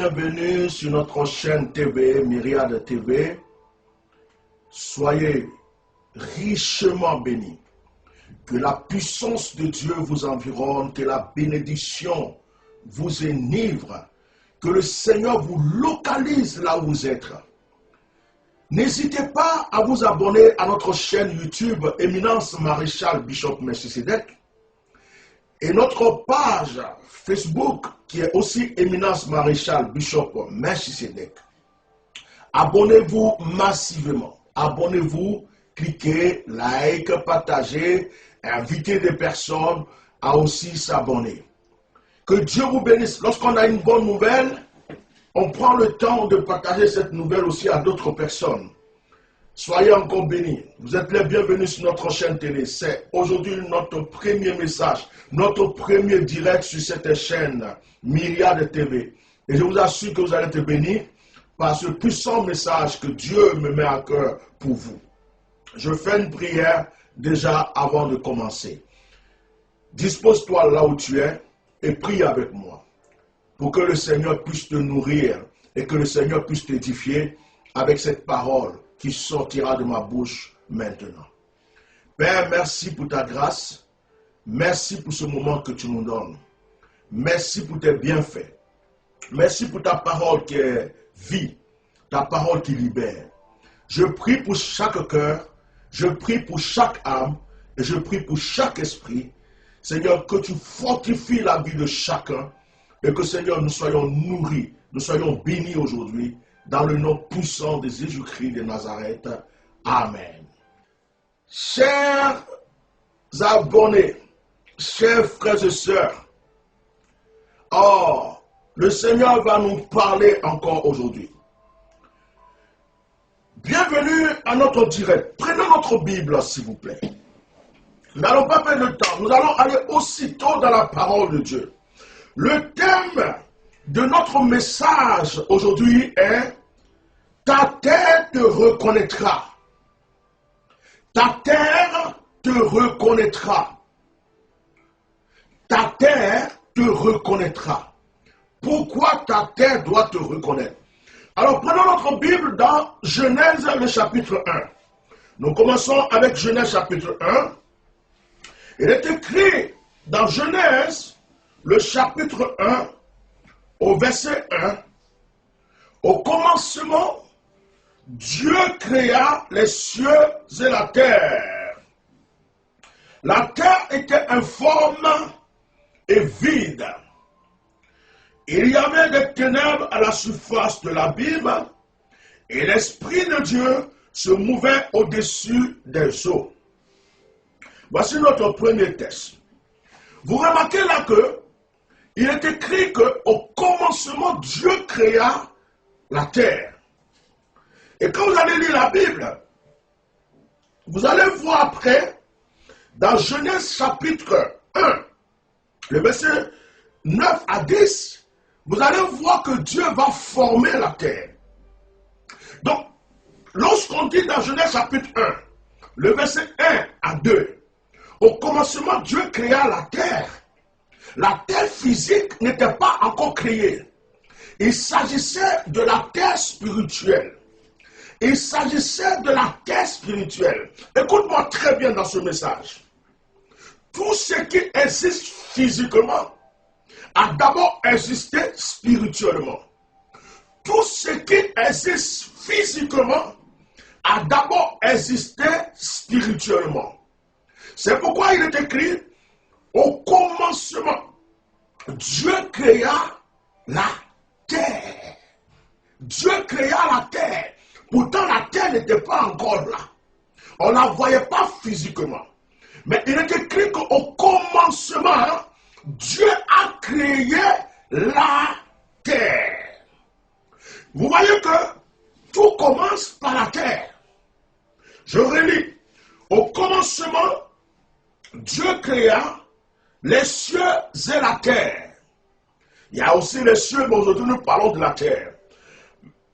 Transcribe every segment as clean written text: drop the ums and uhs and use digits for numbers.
bienvenue sur notre chaîne TV, Myriade TV. Soyez richement bénis. Que la puissance de Dieu vous environne, que la bénédiction vous enivre, que le Seigneur vous localise là où vous êtes. N'hésitez pas à vous abonner à notre chaîne YouTube Éminence Maréchal Bishop Melchisedec et notre page Facebook qui est aussi Éminence Maréchal Bishop Melchisedec. Abonnez-vous massivement. Abonnez-vous, cliquez, like, partagez, invitez des personnes à aussi s'abonner. Que Dieu vous bénisse. Lorsqu'on a une bonne nouvelle, on prend le temps de partager cette nouvelle aussi à d'autres personnes. Soyez encore bénis. Vous êtes les bienvenus sur notre chaîne télé. C'est aujourd'hui notre premier message, notre premier direct sur cette chaîne Myriade TV. Et je vous assure que vous allez être bénis par ce puissant message que Dieu me met à cœur pour vous. Je fais une prière déjà avant de commencer. Dispose-toi là où tu es et prie avec moi pour que le Seigneur puisse te nourrir et que le Seigneur puisse t'édifier avec cette parole qui sortira de ma bouche maintenant. Père, merci pour ta grâce. Merci pour ce moment que tu nous donnes. Merci pour tes bienfaits. Merci pour ta parole qui est vie, ta parole qui libère. Je prie pour chaque cœur, je prie pour chaque âme et je prie pour chaque esprit. Seigneur, que tu fortifies la vie de chacun et que, Seigneur, nous soyons nourris, nous soyons bénis aujourd'hui dans le nom puissant de Jésus-Christ de Nazareth. Amen. Chers abonnés, chers frères et sœurs, le Seigneur va nous parler encore aujourd'hui. Bienvenue à notre direct. Prenez notre Bible, s'il vous plaît. Nous n'allons pas perdre de temps. Nous allons aller aussitôt dans la parole de Dieu. Le thème de notre message aujourd'hui est « Ta terre te reconnaîtra ». Ta terre te reconnaîtra. Ta terre te reconnaîtra. Pourquoi ta terre doit te reconnaître? Alors prenons notre Bible dans Genèse le chapitre 1. Nous commençons avec Genèse chapitre 1. Il est écrit dans Genèse le chapitre 1 au verset 1. Au commencement, Dieu créa les cieux et la terre. La terre était informe et vide. Il y avait des ténèbres à la surface de l'abîme et l'Esprit de Dieu se mouvait au-dessus des eaux. Voici notre premier texte. Vous remarquez là que il est écrit qu'au commencement, Dieu créa la terre. Et quand vous allez lire la Bible, vous allez voir après, dans Genèse chapitre 1, le verset 9 à 10, vous allez voir que Dieu va former la terre. Donc, lorsqu'on dit dans Genèse chapitre 1, le verset 1 à 2, au commencement, Dieu créa la terre. La terre physique n'était pas encore créée. Il s'agissait de la terre spirituelle. Il s'agissait de la terre spirituelle. Écoute-moi très bien dans ce message. Tout ce qui existe physiquement a d'abord existé spirituellement. Tout ce qui existe physiquement a d'abord existé spirituellement. C'est pourquoi il est écrit, au commencement, Dieu créa la terre. Dieu créa la terre. Pourtant, la terre n'était pas encore là. On ne la voyait pas physiquement. Mais il est écrit qu'au commencement, Dieu a créé la terre. Vous voyez que tout commence par la terre. Je relis. Au commencement, Dieu créa les cieux et la terre. Il y a aussi les cieux, mais aujourd'hui nous parlons de la terre.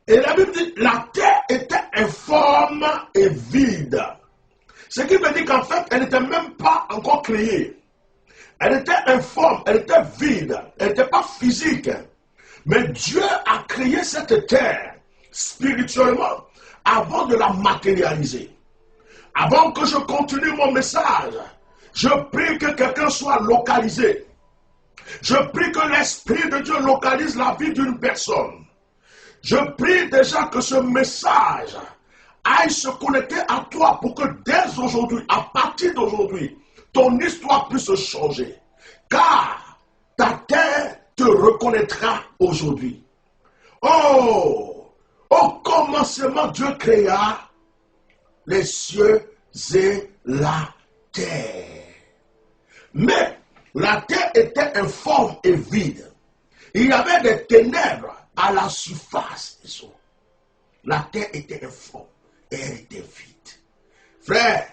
Et la Bible dit, la terre était informe et vide. Ce qui veut dire qu'en fait, elle n'était même pas encore créée. Elle était informe, elle était vide, elle n'était pas physique. Mais Dieu a créé cette terre spirituellement avant de la matérialiser. Avant que je continue mon message, je prie que quelqu'un soit localisé. Je prie que l'Esprit de Dieu localise la vie d'une personne. Je prie déjà que ce message aille se connecter à toi pour que dès aujourd'hui, à partir d'aujourd'hui, ton histoire puisse changer. Car ta terre te reconnaîtra aujourd'hui. Oh, au commencement, Dieu créa les cieux et la terre. Mais la terre était informe et vide. Il y avait des ténèbres à la surface des eaux. La terre était informe et elle était vide. Frère,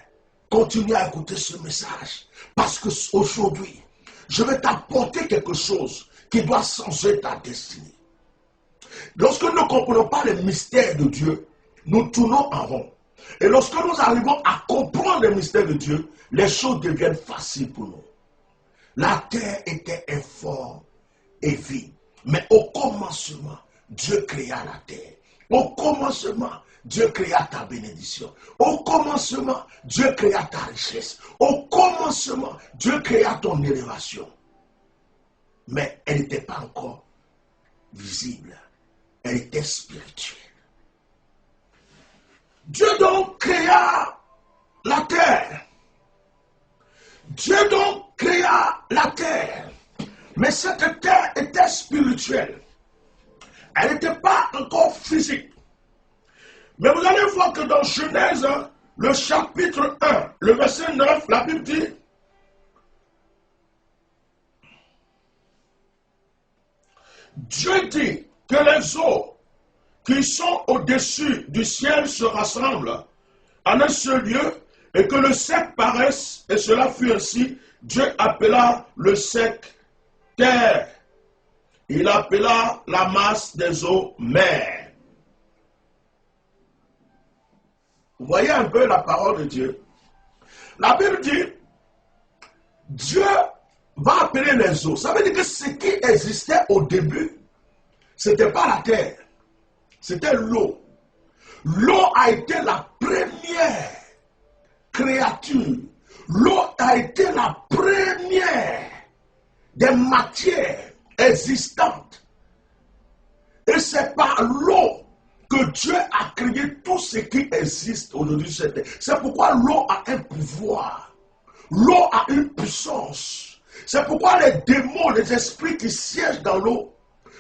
continue à écouter ce message parce que aujourd'hui, je vais t'apporter quelque chose qui doit changer ta destinée. Lorsque nous ne comprenons pas les mystères de Dieu, nous tournons en rond. Et lorsque nous arrivons à comprendre les mystères de Dieu, les choses deviennent faciles pour nous. La terre était informe et vide. Mais au commencement, Dieu créa la terre. Au commencement, Dieu créa ta bénédiction. Au commencement, Dieu créa ta richesse. Au commencement, Dieu créa ton élévation. Mais elle n'était pas encore visible. Elle était spirituelle. Dieu donc créa la terre. Dieu donc créa la terre. Mais cette terre était spirituelle. Elle n'était pas encore physique. Mais vous allez voir que dans Genèse, le chapitre 1, le verset 9, la Bible dit: Dieu dit que les eaux qui sont au-dessus du ciel se rassemblent en un seul lieu et que le sec paraisse, et cela fut ainsi. Dieu appela le sec terre. Il appela la masse des eaux mer. Vous voyez un peu la parole de Dieu. La Bible dit, Dieu va appeler les eaux. Ça veut dire que ce qui existait au début, ce n'était pas la terre, c'était l'eau. L'eau a été la première créature. L'eau a été la première des matières existantes. Et c'est par l'eau que Dieu a créé tout ce qui existe aujourd'hui sur cette terre. C'est pourquoi l'eau a un pouvoir. L'eau a une puissance. C'est pourquoi les démons, les esprits qui siègent dans l'eau,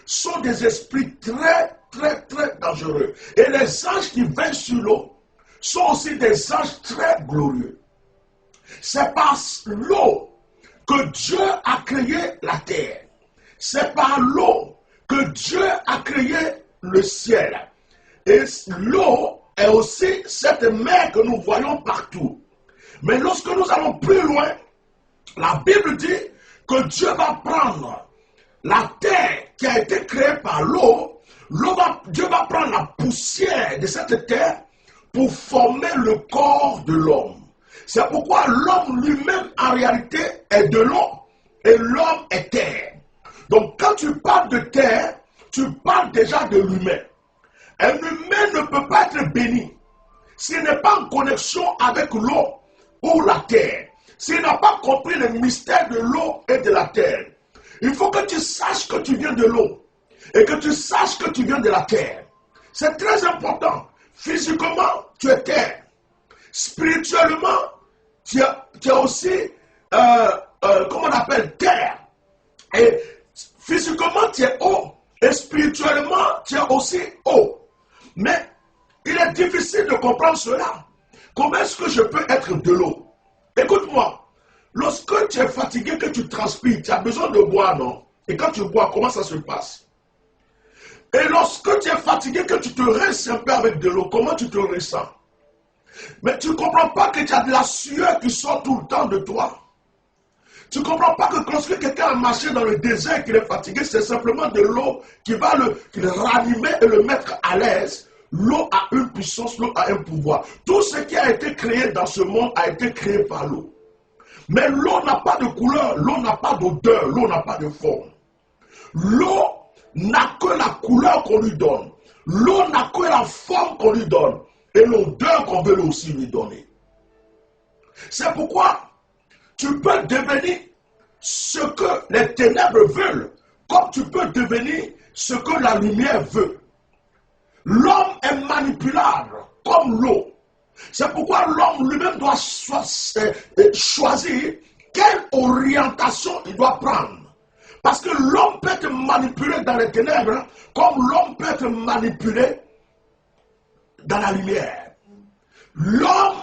sont des esprits très, très, très dangereux. Et les anges qui viennent sur l'eau sont aussi des anges très glorieux. C'est par l'eau que Dieu a créé la terre. C'est par l'eau que Dieu a créé le ciel. Et l'eau est aussi cette mer que nous voyons partout. Mais lorsque nous allons plus loin, la Bible dit que Dieu va prendre la terre qui a été créée par l'eau. Dieu va prendre la poussière de cette terre pour former le corps de l'homme. C'est pourquoi l'homme lui-même, en réalité, est de l'eau et l'homme est terre. Donc, quand tu parles de terre, tu parles déjà de l'humain. Un humain ne peut pas être béni s'il n'est pas en connexion avec l'eau ou la terre. S'il n'a pas compris le mystère de l'eau et de la terre. Il faut que tu saches que tu viens de l'eau et que tu saches que tu viens de la terre. C'est très important. Physiquement, tu es terre. Spirituellement, tu es aussi, comment on appelle, terre. Et physiquement, tu es eau. Et spirituellement, tu es aussi eau. Mais il est difficile de comprendre cela. Comment est-ce que je peux être de l'eau? Écoute-moi. Lorsque tu es fatigué, que tu transpires, tu as besoin de boire, non? Et quand tu bois, comment ça se passe? Et lorsque tu es fatigué, que tu te rinces un peu avec de l'eau, comment tu te ressens? Mais tu ne comprends pas que tu as de la sueur qui sort tout le temps de toi. Tu ne comprends pas que lorsque quelqu'un a marché dans le désert et qu'il est fatigué, c'est simplement de l'eau qui va le ranimer et le mettre à l'aise. L'eau a une puissance, l'eau a un pouvoir. Tout ce qui a été créé dans ce monde a été créé par l'eau. Mais l'eau n'a pas de couleur, l'eau n'a pas d'odeur, l'eau n'a pas de forme. L'eau n'a que la couleur qu'on lui donne. L'eau n'a que la forme qu'on lui donne. Et l'odeur qu'on veut aussi lui donner. C'est pourquoi tu peux devenir ce que les ténèbres veulent, comme tu peux devenir ce que la lumière veut. L'homme est manipulable comme l'eau. C'est pourquoi l'homme lui-même doit choisir quelle orientation il doit prendre. Parce que l'homme peut être manipulé dans les ténèbres, comme l'homme peut être manipulé dans la lumière. L'homme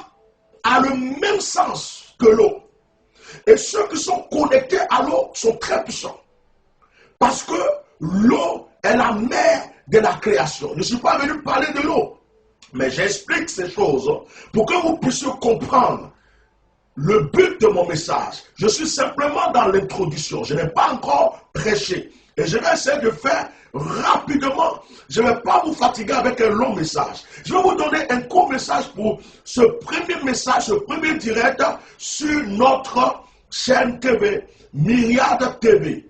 a le même sens que l'eau. Et ceux qui sont connectés à l'eau sont très puissants. Parce que l'eau est la mère de la création. Je ne suis pas venu parler de l'eau, mais j'explique ces choses pour que vous puissiez comprendre le but de mon message. Je suis simplement dans l'introduction. Je n'ai pas encore prêché. Et je vais essayer de faire rapidement. Je ne vais pas vous fatiguer avec un long message. Je vais vous donner un court message pour ce premier message, ce premier direct sur notre chaîne TV, Myriade TV.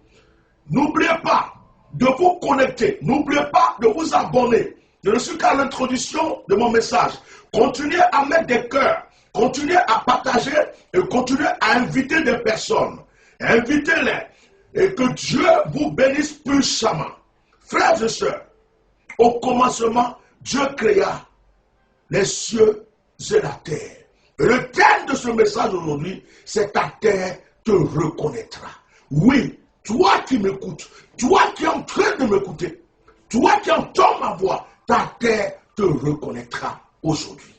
N'oubliez pas de vous connecter. N'oubliez pas de vous abonner. Je ne suis qu'à l'introduction de mon message. Continuez à mettre des cœurs. Continuez à partager et continuez à inviter des personnes. Invitez-les. Et que Dieu vous bénisse puissamment. Frères et sœurs, au commencement, Dieu créa les cieux et la terre. Et le thème de ce message aujourd'hui, c'est ta terre te reconnaîtra. Oui, toi qui m'écoutes, toi qui es en train de m'écouter, toi qui entends ma voix, ta terre te reconnaîtra aujourd'hui.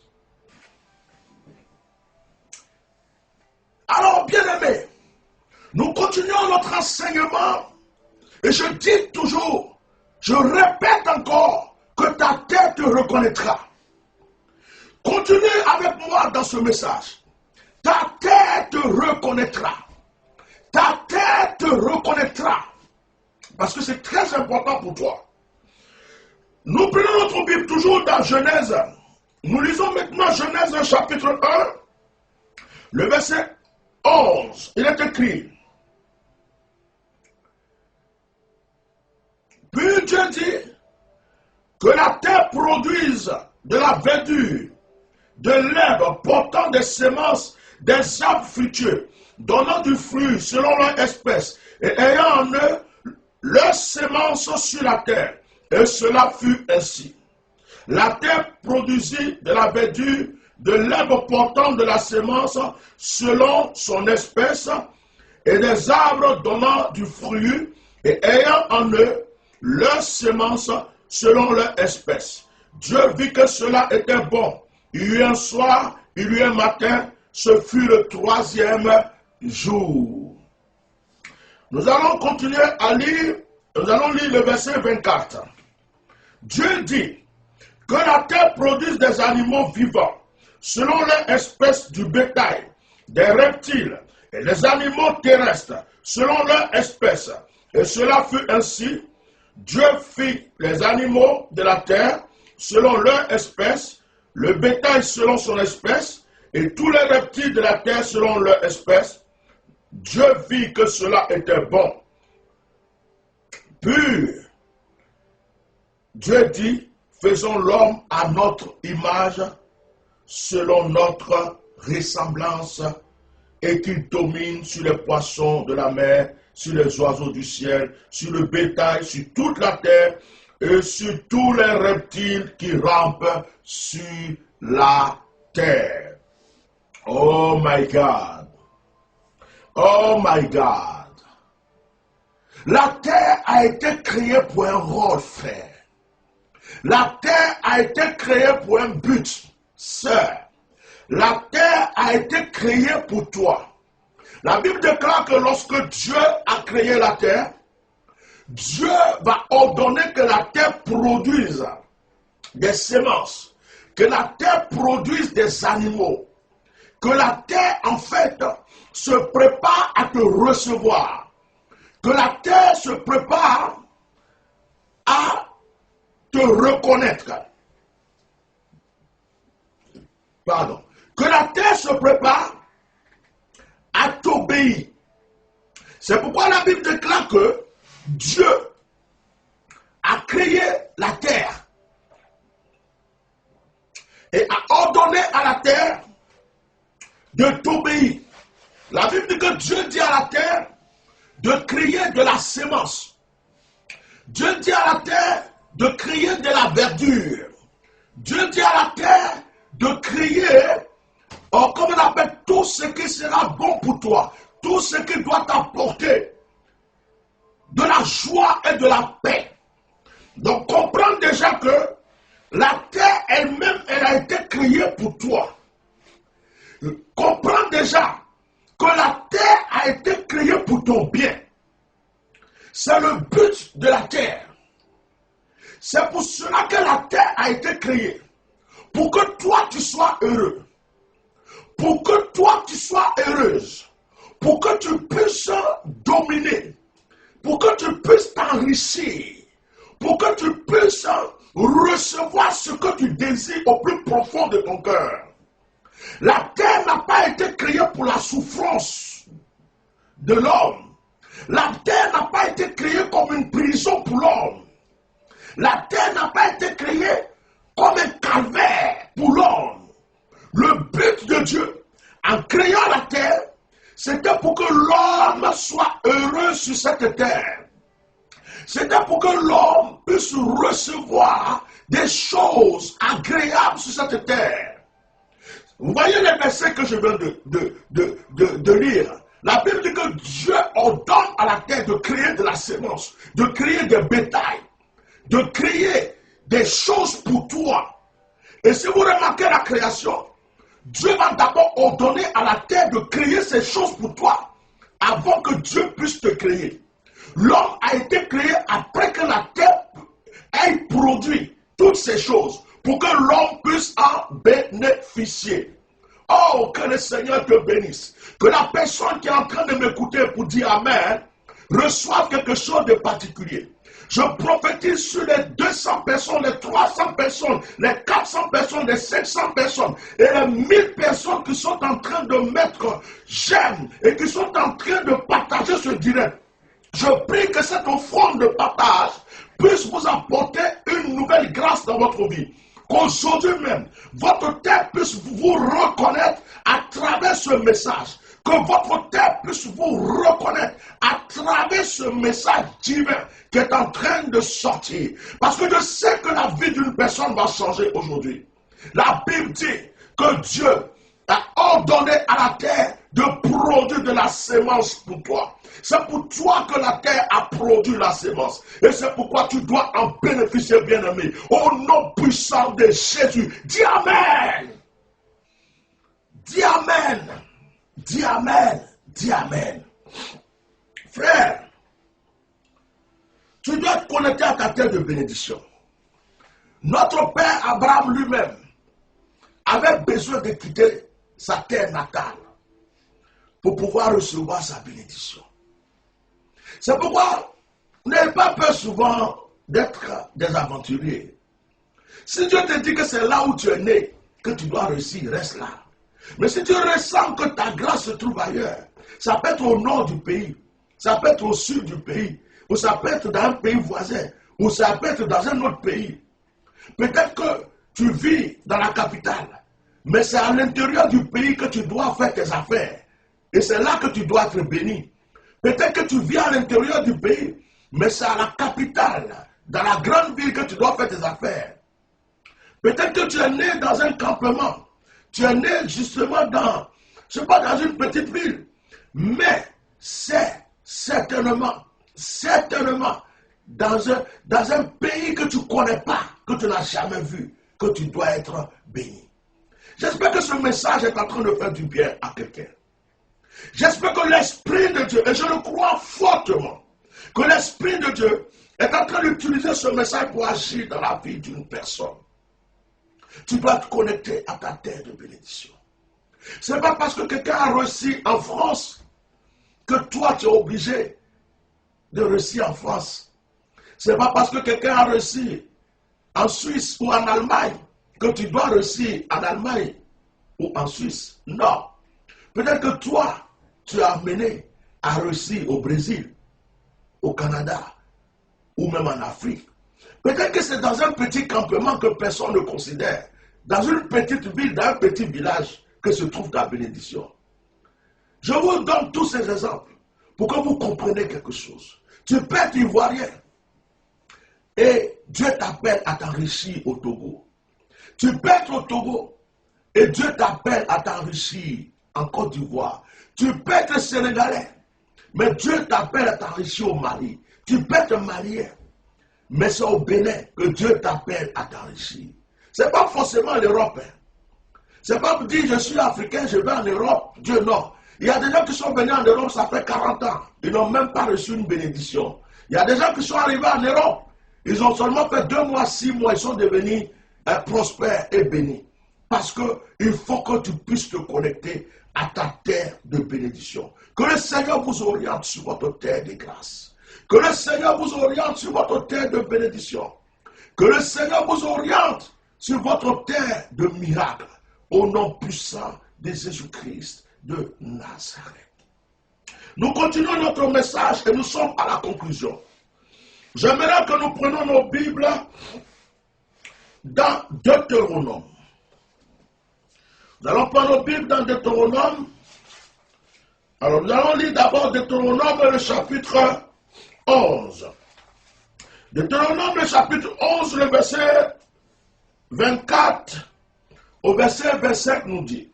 Alors, bien-aimés, nous continuons notre enseignement et je dis toujours, je répète encore que ta terre te reconnaîtra. Continue avec moi dans ce message. Ta terre te reconnaîtra. Ta terre te reconnaîtra. Parce que c'est très important pour toi. Nous prenons notre Bible toujours dans Genèse. Nous lisons maintenant Genèse chapitre 1, le verset 11. Il est écrit. Puis Dieu dit que la terre produise de la verdure, de l'herbe portant des semences, des arbres fructueux, donnant du fruit selon leur espèce, et ayant en eux leurs semences sur la terre. Et cela fut ainsi. La terre produisit de la verdure, de l'herbe portant de la semence selon son espèce, et des arbres donnant du fruit, et ayant en eux leurs semences selon leur espèce. Dieu vit que cela était bon. Il y eut un soir, il y eut un matin, ce fut le troisième jour. Nous allons continuer à lire, nous allons lire le verset 24. Dieu dit que la terre produise des animaux vivants, selon leur espèce du bétail, des reptiles et des animaux terrestres, selon leur espèce. Et cela fut ainsi. Dieu fit les animaux de la terre selon leur espèce, le bétail selon son espèce, et tous les reptiles de la terre selon leur espèce. Dieu vit que cela était bon. Puis, Dieu dit, faisons l'homme à notre image, selon notre ressemblance, et qu'il domine sur les poissons de la mer, sur les oiseaux du ciel, sur le bétail, sur toute la terre, et sur tous les reptiles qui rampent sur la terre. Oh my God! Oh my God! La terre a été créée pour un rôle, frère. La terre a été créée pour un but, sœur. La terre a été créée pour toi. La Bible déclare que lorsque Dieu a créé la terre, Dieu va ordonner que la terre produise des semences, que la terre produise des animaux, que la terre en fait se prépare à te recevoir, que la terre se prépare à te reconnaître. Pardon. Que la terre se prépare à t'obéir. C'est pourquoi la Bible déclare que Dieu a créé la terre et a ordonné à la terre de t'obéir. La Bible dit que Dieu dit à la terre de créer de la sémence. Dieu dit à la terre de créer de la verdure. Dieu dit à la terre de créer, comme on appelle, tout ce qui sera bon pour toi, tout ce qui doit t'apporter de la joie et de la paix. Donc comprends déjà que la terre elle-même, elle a été créée pour toi. Comprends déjà que la terre a été créée pour ton bien. C'est le but de la terre. C'est pour cela que la terre a été créée. Pour que toi tu sois heureux. Pour que toi tu sois heureuse. Pour que tu puisses dominer. Pour que tu puisses t'enrichir. Pour que tu puisses recevoir ce que tu désires au plus profond de ton cœur. La terre n'a pas été créée pour la souffrance de l'homme. La terre n'a pas été créée comme une prison pour l'homme. La terre n'a pas été créée comme un calvaire pour l'homme. Le but de Dieu, en créant la terre, c'était pour que l'homme soit heureux sur cette terre. C'était pour que l'homme puisse recevoir des choses agréables sur cette terre. Vous voyez les versets que je viens de lire. La Bible dit que Dieu ordonne à la terre de créer de la sémence, de créer des bétails, de créer des choses pour toi. Et si vous remarquez la création, Dieu va d'abord ordonner à la terre de créer ces choses pour toi avant que Dieu puisse te créer. L'homme a été créé après que la terre ait produit toutes ces choses pour que l'homme puisse en bénéficier. Oh, que le Seigneur te bénisse. Que la personne qui est en train de m'écouter pour dire Amen reçoive quelque chose de particulier. Je prophétise sur les 200 personnes, les 300 personnes, les 400 personnes, les 500 personnes et les 1000 personnes qui sont en train de mettre j'aime et qui sont en train de partager ce direct. Je prie que cette offrande de partage puisse vous apporter une nouvelle grâce dans votre vie. Qu'aujourd'hui même, votre terre puisse vous reconnaître à travers ce message. Que votre terre puisse vous reconnaître à travers ce message divin qui est en train de sortir. Parce que je sais que la vie d'une personne va changer aujourd'hui. La Bible dit que Dieu a ordonné à la terre de produire de la sémence pour toi. C'est pour toi que la terre a produit la sémence. Et c'est pourquoi tu dois en bénéficier, bien-aimé. Au nom puissant de Jésus, dis Amen. Dis Amen. Dis Amen. Dis Amen. Frère, tu dois te connecter à ta terre de bénédiction. Notre père Abraham lui-même avait besoin de quitter sa terre natale pour pouvoir recevoir sa bénédiction. C'est pourquoi n'ayez pas peur souvent d'être des aventuriers. Si Dieu te dit que c'est là où tu es né, que tu dois réussir, reste là. Mais si tu ressens que ta grâce se trouve ailleurs, ça peut être au nord du pays, ça peut être au sud du pays, ou ça peut être dans un pays voisin, ou ça peut être dans un autre pays. Peut-être que tu vis dans la capitale, mais c'est à l'intérieur du pays que tu dois faire tes affaires. Et c'est là que tu dois être béni. Peut-être que tu vis à l'intérieur du pays, mais c'est à la capitale, dans la grande ville que tu dois faire tes affaires. Peut-être que tu es né dans un campement. Tu es né justement dans, je ne sais pas, dans une petite ville. Mais c'est certainement, dans un pays que tu ne connais pas, que tu n'as jamais vu, que tu dois être béni. J'espère que ce message est en train de faire du bien à quelqu'un. J'espère que l'Esprit de Dieu, et je le crois fortement, que l'Esprit de Dieu est en train d'utiliser ce message pour agir dans la vie d'une personne. Tu dois te connecter à ta terre de bénédiction. Ce n'est pas parce que quelqu'un a réussi en France que toi tu es obligé de réussir en France. Ce n'est pas parce que quelqu'un a réussi en Suisse ou en Allemagne que tu dois réussir en Allemagne ou en Suisse. Non. Peut-être que toi, tu es amené à réussir au Brésil, au Canada ou même en Afrique. Peut-être que c'est dans un petit campement que personne ne considère. Dans une petite ville, dans un petit village que se trouve ta bénédiction. Je vous donne tous ces exemples pour que vous compreniez quelque chose. Tu peux être ivoirien et Dieu t'appelle à t'enrichir au Togo. Tu peux être au Togo et Dieu t'appelle à t'enrichir en Côte d'Ivoire. Tu peux être sénégalais, mais Dieu t'appelle à t'enrichir au Mali. Tu peux être malien, mais c'est au Bénin que Dieu t'appelle à t'enrichir. Ce n'est pas forcément l'Europe. Ce n'est pas pour dire je suis africain, je vais en Europe. Dieu non. Il y a des gens qui sont venus en Europe, ça fait 40 ans. Ils n'ont même pas reçu une bénédiction. Il y a des gens qui sont arrivés en Europe. Ils ont seulement fait 2 mois, 6 mois. Ils sont devenus prospères et bénis. Parce qu'il faut que tu puisses te connecter à ta terre de bénédiction. Que le Seigneur vous oriente sur votre terre de grâce. Que le Seigneur vous oriente sur votre terre de bénédiction. Que le Seigneur vous oriente sur votre terre de miracle. Au nom puissant de Jésus-Christ de Nazareth. Nous continuons notre message et nous sommes à la conclusion. J'aimerais que nous prenions nos Bibles dans Deutéronome. Nous allons prendre nos Bibles dans Deutéronome. Alors nous allons lire d'abord Deutéronome le chapitre 11. Deutéronome le chapitre 11, le verset 24 au verset 25 nous dit: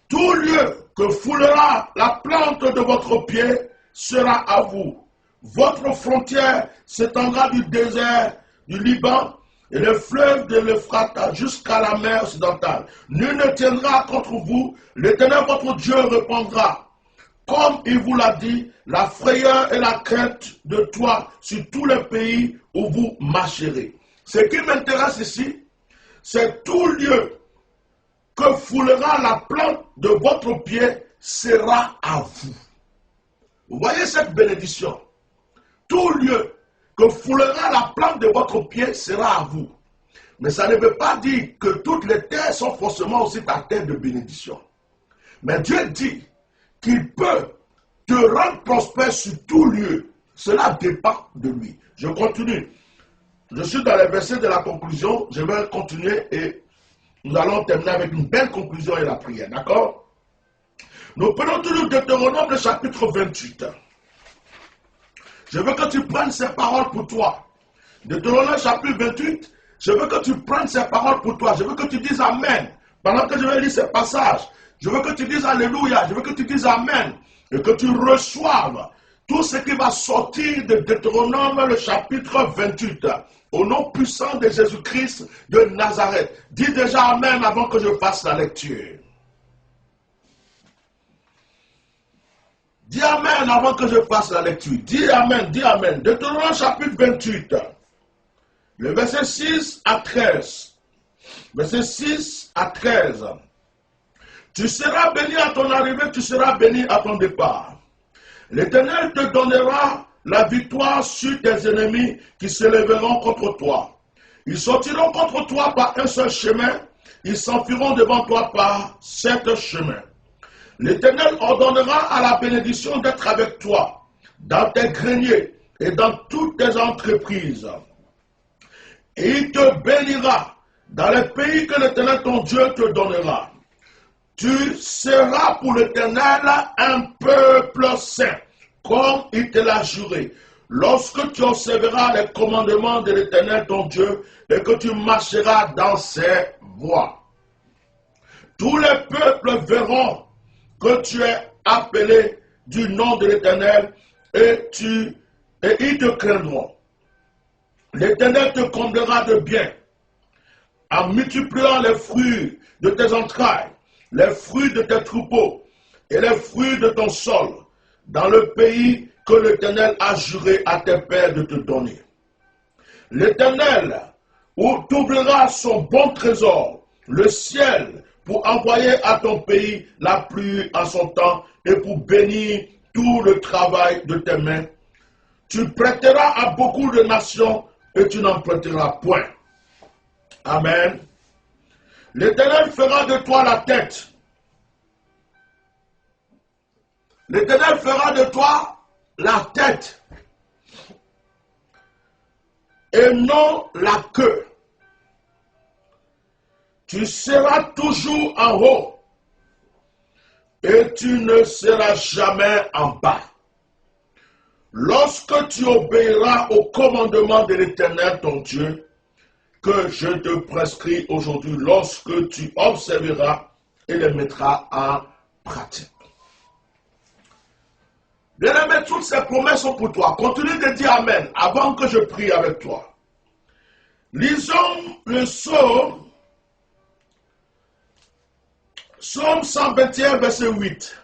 tout lieu que foulera la plante de votre pied sera à vous. Votre frontière s'étendra du désert du Liban et le fleuve de l'Euphrate jusqu'à la mer occidentale. Nul ne tiendra contre vous. L'Éternel votre Dieu répandra, comme il vous l'a dit, la frayeur et la crainte de toi sur tous les pays où vous marcherez. Ce qui m'intéresse ici, c'est tout lieu que foulera la plante de votre pied sera à vous. Vous voyez cette bénédiction? Tout lieu que foulera la plante de votre pied sera à vous. Mais ça ne veut pas dire que toutes les terres sont forcément aussi ta terre de bénédiction. Mais Dieu dit qu'il peut te rendre prospère sur tout lieu. Cela dépend de lui. Je continue. Je suis dans les versets de la conclusion. Je vais continuer et nous allons terminer avec une belle conclusion et la prière. D'accord? Nous prenons toujours Deutéronome le chapitre 28. Je veux que tu prennes ces paroles pour toi. Deutéronome chapitre 28, je veux que tu prennes ces paroles pour toi. Je veux que tu dises Amen. Pendant que je vais lire ces passages, je veux que tu dises Alléluia. Je veux que tu dises Amen. Et que tu reçoives tout ce qui va sortir de Deutéronome le chapitre 28. Au nom puissant de Jésus-Christ de Nazareth. Dis déjà Amen avant que je fasse la lecture. Dis Amen avant que je fasse la lecture. Dis Amen, dis Amen. Deutéronome chapitre 28. Le verset 6 à 13. Verset 6 à 13. Tu seras béni à ton arrivée, tu seras béni à ton départ. L'Éternel te donnera la victoire sur tes ennemis qui se lèveront contre toi. Ils sortiront contre toi par un seul chemin, ils s'enfuiront devant toi par 7 chemins. L'Éternel ordonnera à la bénédiction d'être avec toi, dans tes greniers et dans toutes tes entreprises. Et il te bénira dans les pays que l'Éternel ton Dieu te donnera. Tu seras pour l'Éternel un peuple saint, comme il te l'a juré. Lorsque tu observeras les commandements de l'Éternel ton Dieu et que tu marcheras dans ses voies. Tous les peuples verront que tu es appelé du nom de l'Éternel et ils te craindront. L'Éternel te comblera de bien en multipliant les fruits de tes entrailles, les fruits de tes troupeaux et les fruits de ton sol dans le pays que l'Éternel a juré à tes pères de te donner. L'Éternel t'ouvrira son bon trésor, le ciel, pour envoyer à ton pays la pluie en son temps et pour bénir tout le travail de tes mains. Tu prêteras à beaucoup de nations et tu n'en prêteras point. Amen. L'Éternel fera de toi la tête. L'Éternel fera de toi la tête. et non la queue. Tu seras toujours en haut et tu ne seras jamais en bas. Lorsque tu obéiras au commandement de l'Éternel ton Dieu, que je te prescris aujourd'hui, lorsque tu observeras et les mettras en pratique. Bien-aimé, toutes ces promesses sont pour toi. Continue de dire Amen avant que je prie avec toi. Lisons le psaume 121, verset 8.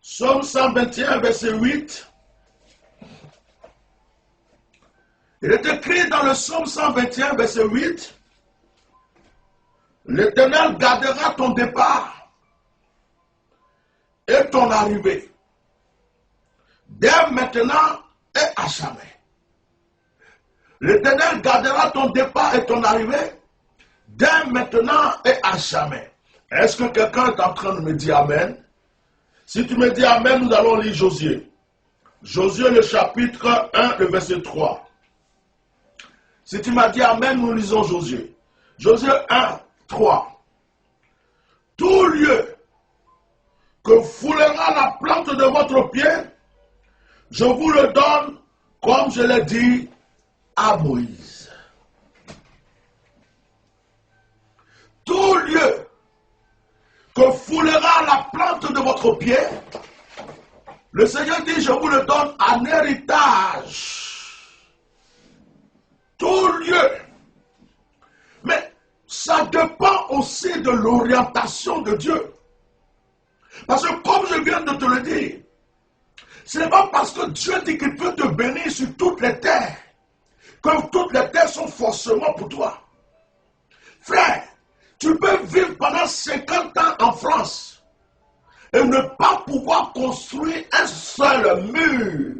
Psaume 121, verset 8. Il est écrit dans le psaume 121, verset 8. L'Éternel gardera ton départ et ton arrivée, dès maintenant et à jamais. L'Éternel gardera ton départ et ton arrivée, dès maintenant et à jamais. Est-ce que quelqu'un est en train de me dire Amen? Si tu me dis Amen, nous allons lire Josué. Josué, le chapitre 1, le verset 3. Si tu m'as dit Amen, nous lisons Josué. Josué 1, 3. Tout lieu que foulera la plante de votre pied, je vous le donne, comme je l'ai dit à Moïse. Tout lieu que foulera la plante de votre pied, le Seigneur dit, je vous le donne en héritage. Tout lieu. Mais ça dépend aussi de l'orientation de Dieu. Parce que comme je viens de te le dire, ce n'est pas parce que Dieu dit qu'il peut te bénir sur toutes les terres, que toutes les terres sont forcément pour toi. Frère, tu peux vivre pendant 50 ans en France et ne pas pouvoir construire un seul mur.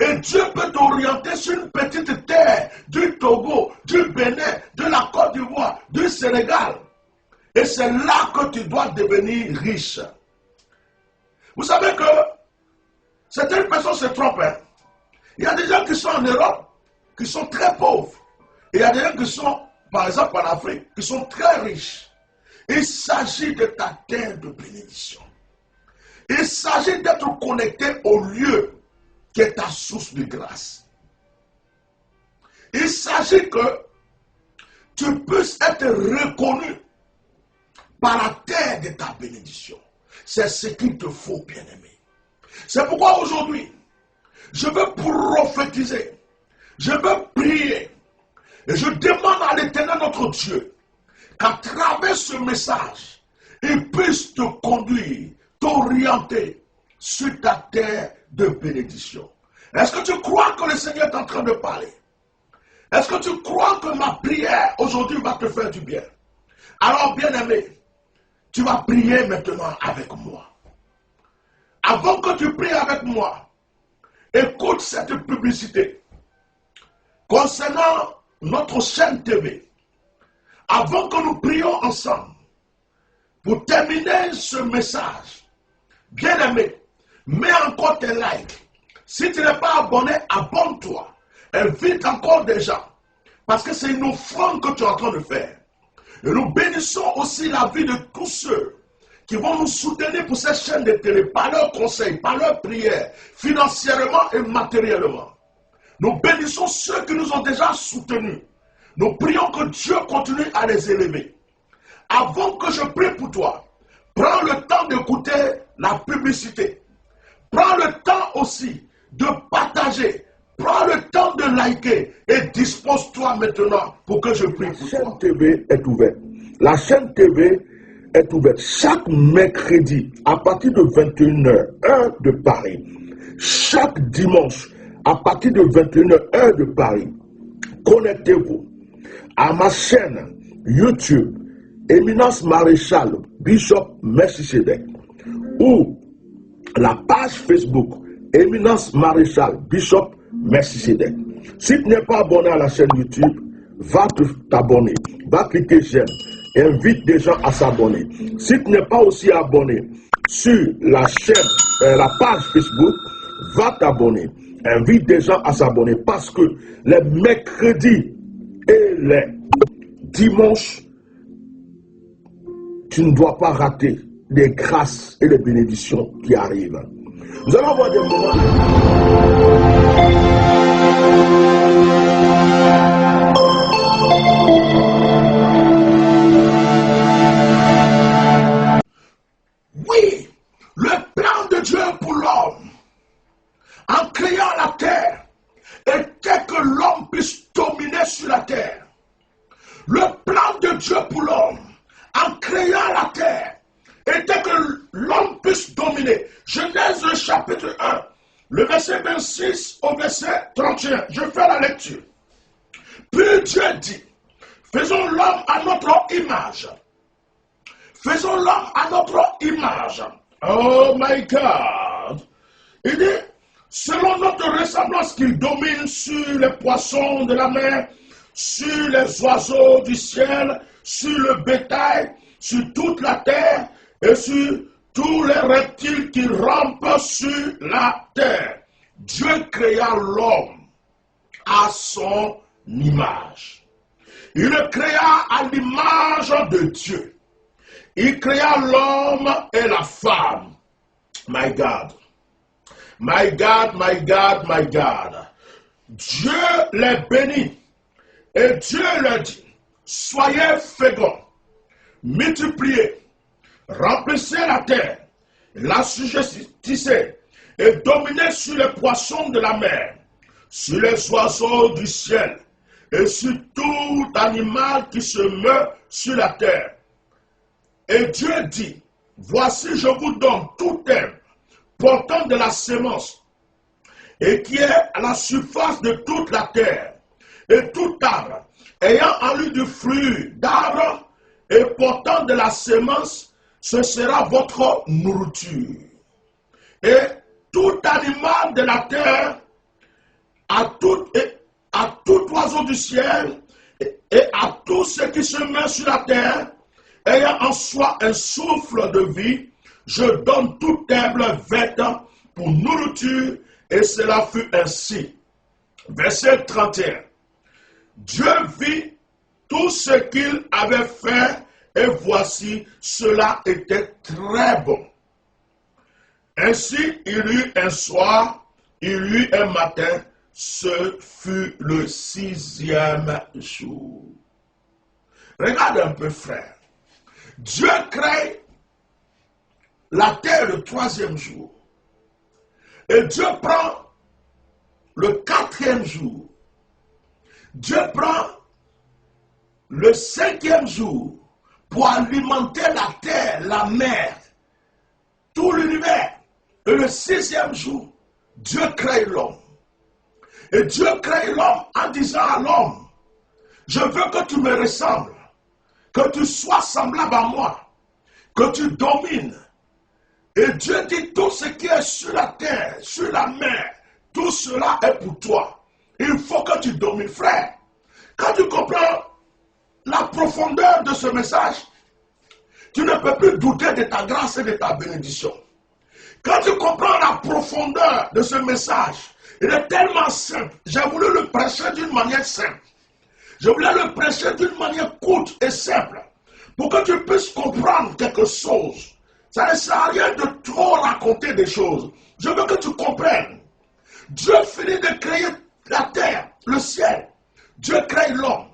Et Dieu peut t'orienter sur une petite terre du Togo, du Bénin, de la Côte d'Ivoire, du Sénégal. Et c'est là que tu dois devenir riche. Vous savez que certaines personnes se trompent. Hein? Il y a des gens qui sont en Europe, qui sont très pauvres. Et il y a des gens qui sont, par exemple en Afrique, qui sont très riches. Il s'agit de ta terre de bénédiction. Il s'agit d'être connecté au lieu qui est ta source de grâce. Il s'agit que tu puisses être reconnu par la terre de ta bénédiction. C'est ce qu'il te faut, bien-aimé. C'est pourquoi aujourd'hui, je veux prophétiser, je veux prier, et je demande à l'Éternel notre Dieu, qu'à travers ce message, il puisse te conduire, t'orienter sur ta terre de bénédiction. Est-ce que tu crois que le Seigneur est en train de parler? Est-ce que tu crois que ma prière aujourd'hui va te faire du bien? Alors, bien-aimé, tu vas prier maintenant avec moi. Avant que tu pries avec moi, écoute cette publicité concernant notre chaîne TV. Avant que nous prions ensemble, pour terminer ce message, bien-aimé, mets encore tes likes. Si tu n'es pas abonné, abonne-toi. Invite encore des gens. Parce que c'est une offrande que tu es en train de faire. Et nous bénissons aussi la vie de tous ceux qui vont nous soutenir pour cette chaîne de télé, par leurs conseils, par leurs prières, financièrement et matériellement. Nous bénissons ceux qui nous ont déjà soutenus. Nous prions que Dieu continue à les élever. Avant que je prie pour toi, prends le temps d'écouter la publicité. Prends le temps aussi de partager. Prends le temps de liker et dispose-toi maintenant pour que je prie pour toi. La chaîne TV est ouverte. La chaîne TV est ouverte chaque mercredi à partir de 21h, heure de Paris. Chaque dimanche à partir de 21h, heure de Paris. Connectez-vous à ma chaîne YouTube, Éminence Maréchal Bishop Melchisedec, ou la page Facebook, Éminence Maréchal Bishop Melchisedec. Si tu n'es pas abonné à la chaîne YouTube, va t'abonner, va cliquer j'aime, invite des gens à s'abonner. Si tu n'es pas aussi abonné sur la chaîne, la page Facebook, Va t'abonner. Invite des gens à s'abonner parce que les mercredis et les dimanches, tu ne dois pas rater les grâces et les bénédictions qui arrivent. Nous allons avoir des moments. Oui, le plan de Dieu pour l'homme, en créant la terre, était que l'homme puisse dominer sur la terre. Le plan de Dieu pour l'homme, en créant la terre, était que l'homme puisse dominer. Genèse le chapitre 1, le verset 26 au verset 31. Je fais la lecture. Puis Dieu dit, faisons l'homme à notre image. Faisons l'homme à notre image. Oh my God. Il dit, selon notre ressemblance, qu'il domine sur les poissons de la mer, sur les oiseaux du ciel, sur le bétail, sur toute la terre et sur tous les reptiles qui rampent sur la terre. Dieu créa l'homme à son image. Il le créa à l'image de Dieu. Il créa l'homme et la femme. My God. My God, my God, my God. Dieu les bénit. Et Dieu leur dit, soyez féconds, multipliez, remplissez la terre, l'assujettissez et dominez sur les poissons de la mer, sur les oiseaux du ciel et sur tout animal qui se meut sur la terre. Et Dieu dit, voici je vous donne tout herbe portant de la sémence et qui est à la surface de toute la terre, et tout arbre ayant en lui du fruit d'arbre et portant de la sémence, ce sera votre nourriture. Et tout animal de la terre, à tout oiseau du ciel, et à tout ce qui se met sur la terre, ayant en soi un souffle de vie, je donne toute herbe verte pour nourriture, et cela fut ainsi. Verset 31. Dieu vit tout ce qu'il avait fait, et voici, cela était très bon. Ainsi, il y eut un soir, il y eut un matin, ce fut le 6e jour. Regarde un peu, frère. Dieu crée la terre le 3e jour. Et Dieu prend le 4e jour. Dieu prend le 5e jour pour alimenter la terre, la mer, tout l'univers. Et le 6e jour, Dieu crée l'homme. Et Dieu crée l'homme en disant à l'homme, je veux que tu me ressembles, que tu sois semblable à moi, que tu domines. Et Dieu dit, tout ce qui est sur la terre, sur la mer, tout cela est pour toi. Il faut que tu domines, frère. Quand tu comprends la profondeur de ce message, tu ne peux plus douter de ta grâce et de ta bénédiction. Quand tu comprends la profondeur de ce message, il est tellement simple. J'ai voulu le prêcher d'une manière simple. Je voulais le prêcher d'une manière courte et simple, pour que tu puisses comprendre quelque chose. Ça ne sert à rien de trop raconter des choses. Je veux que tu comprennes. Dieu finit de créer la terre, le ciel. Dieu crée l'homme.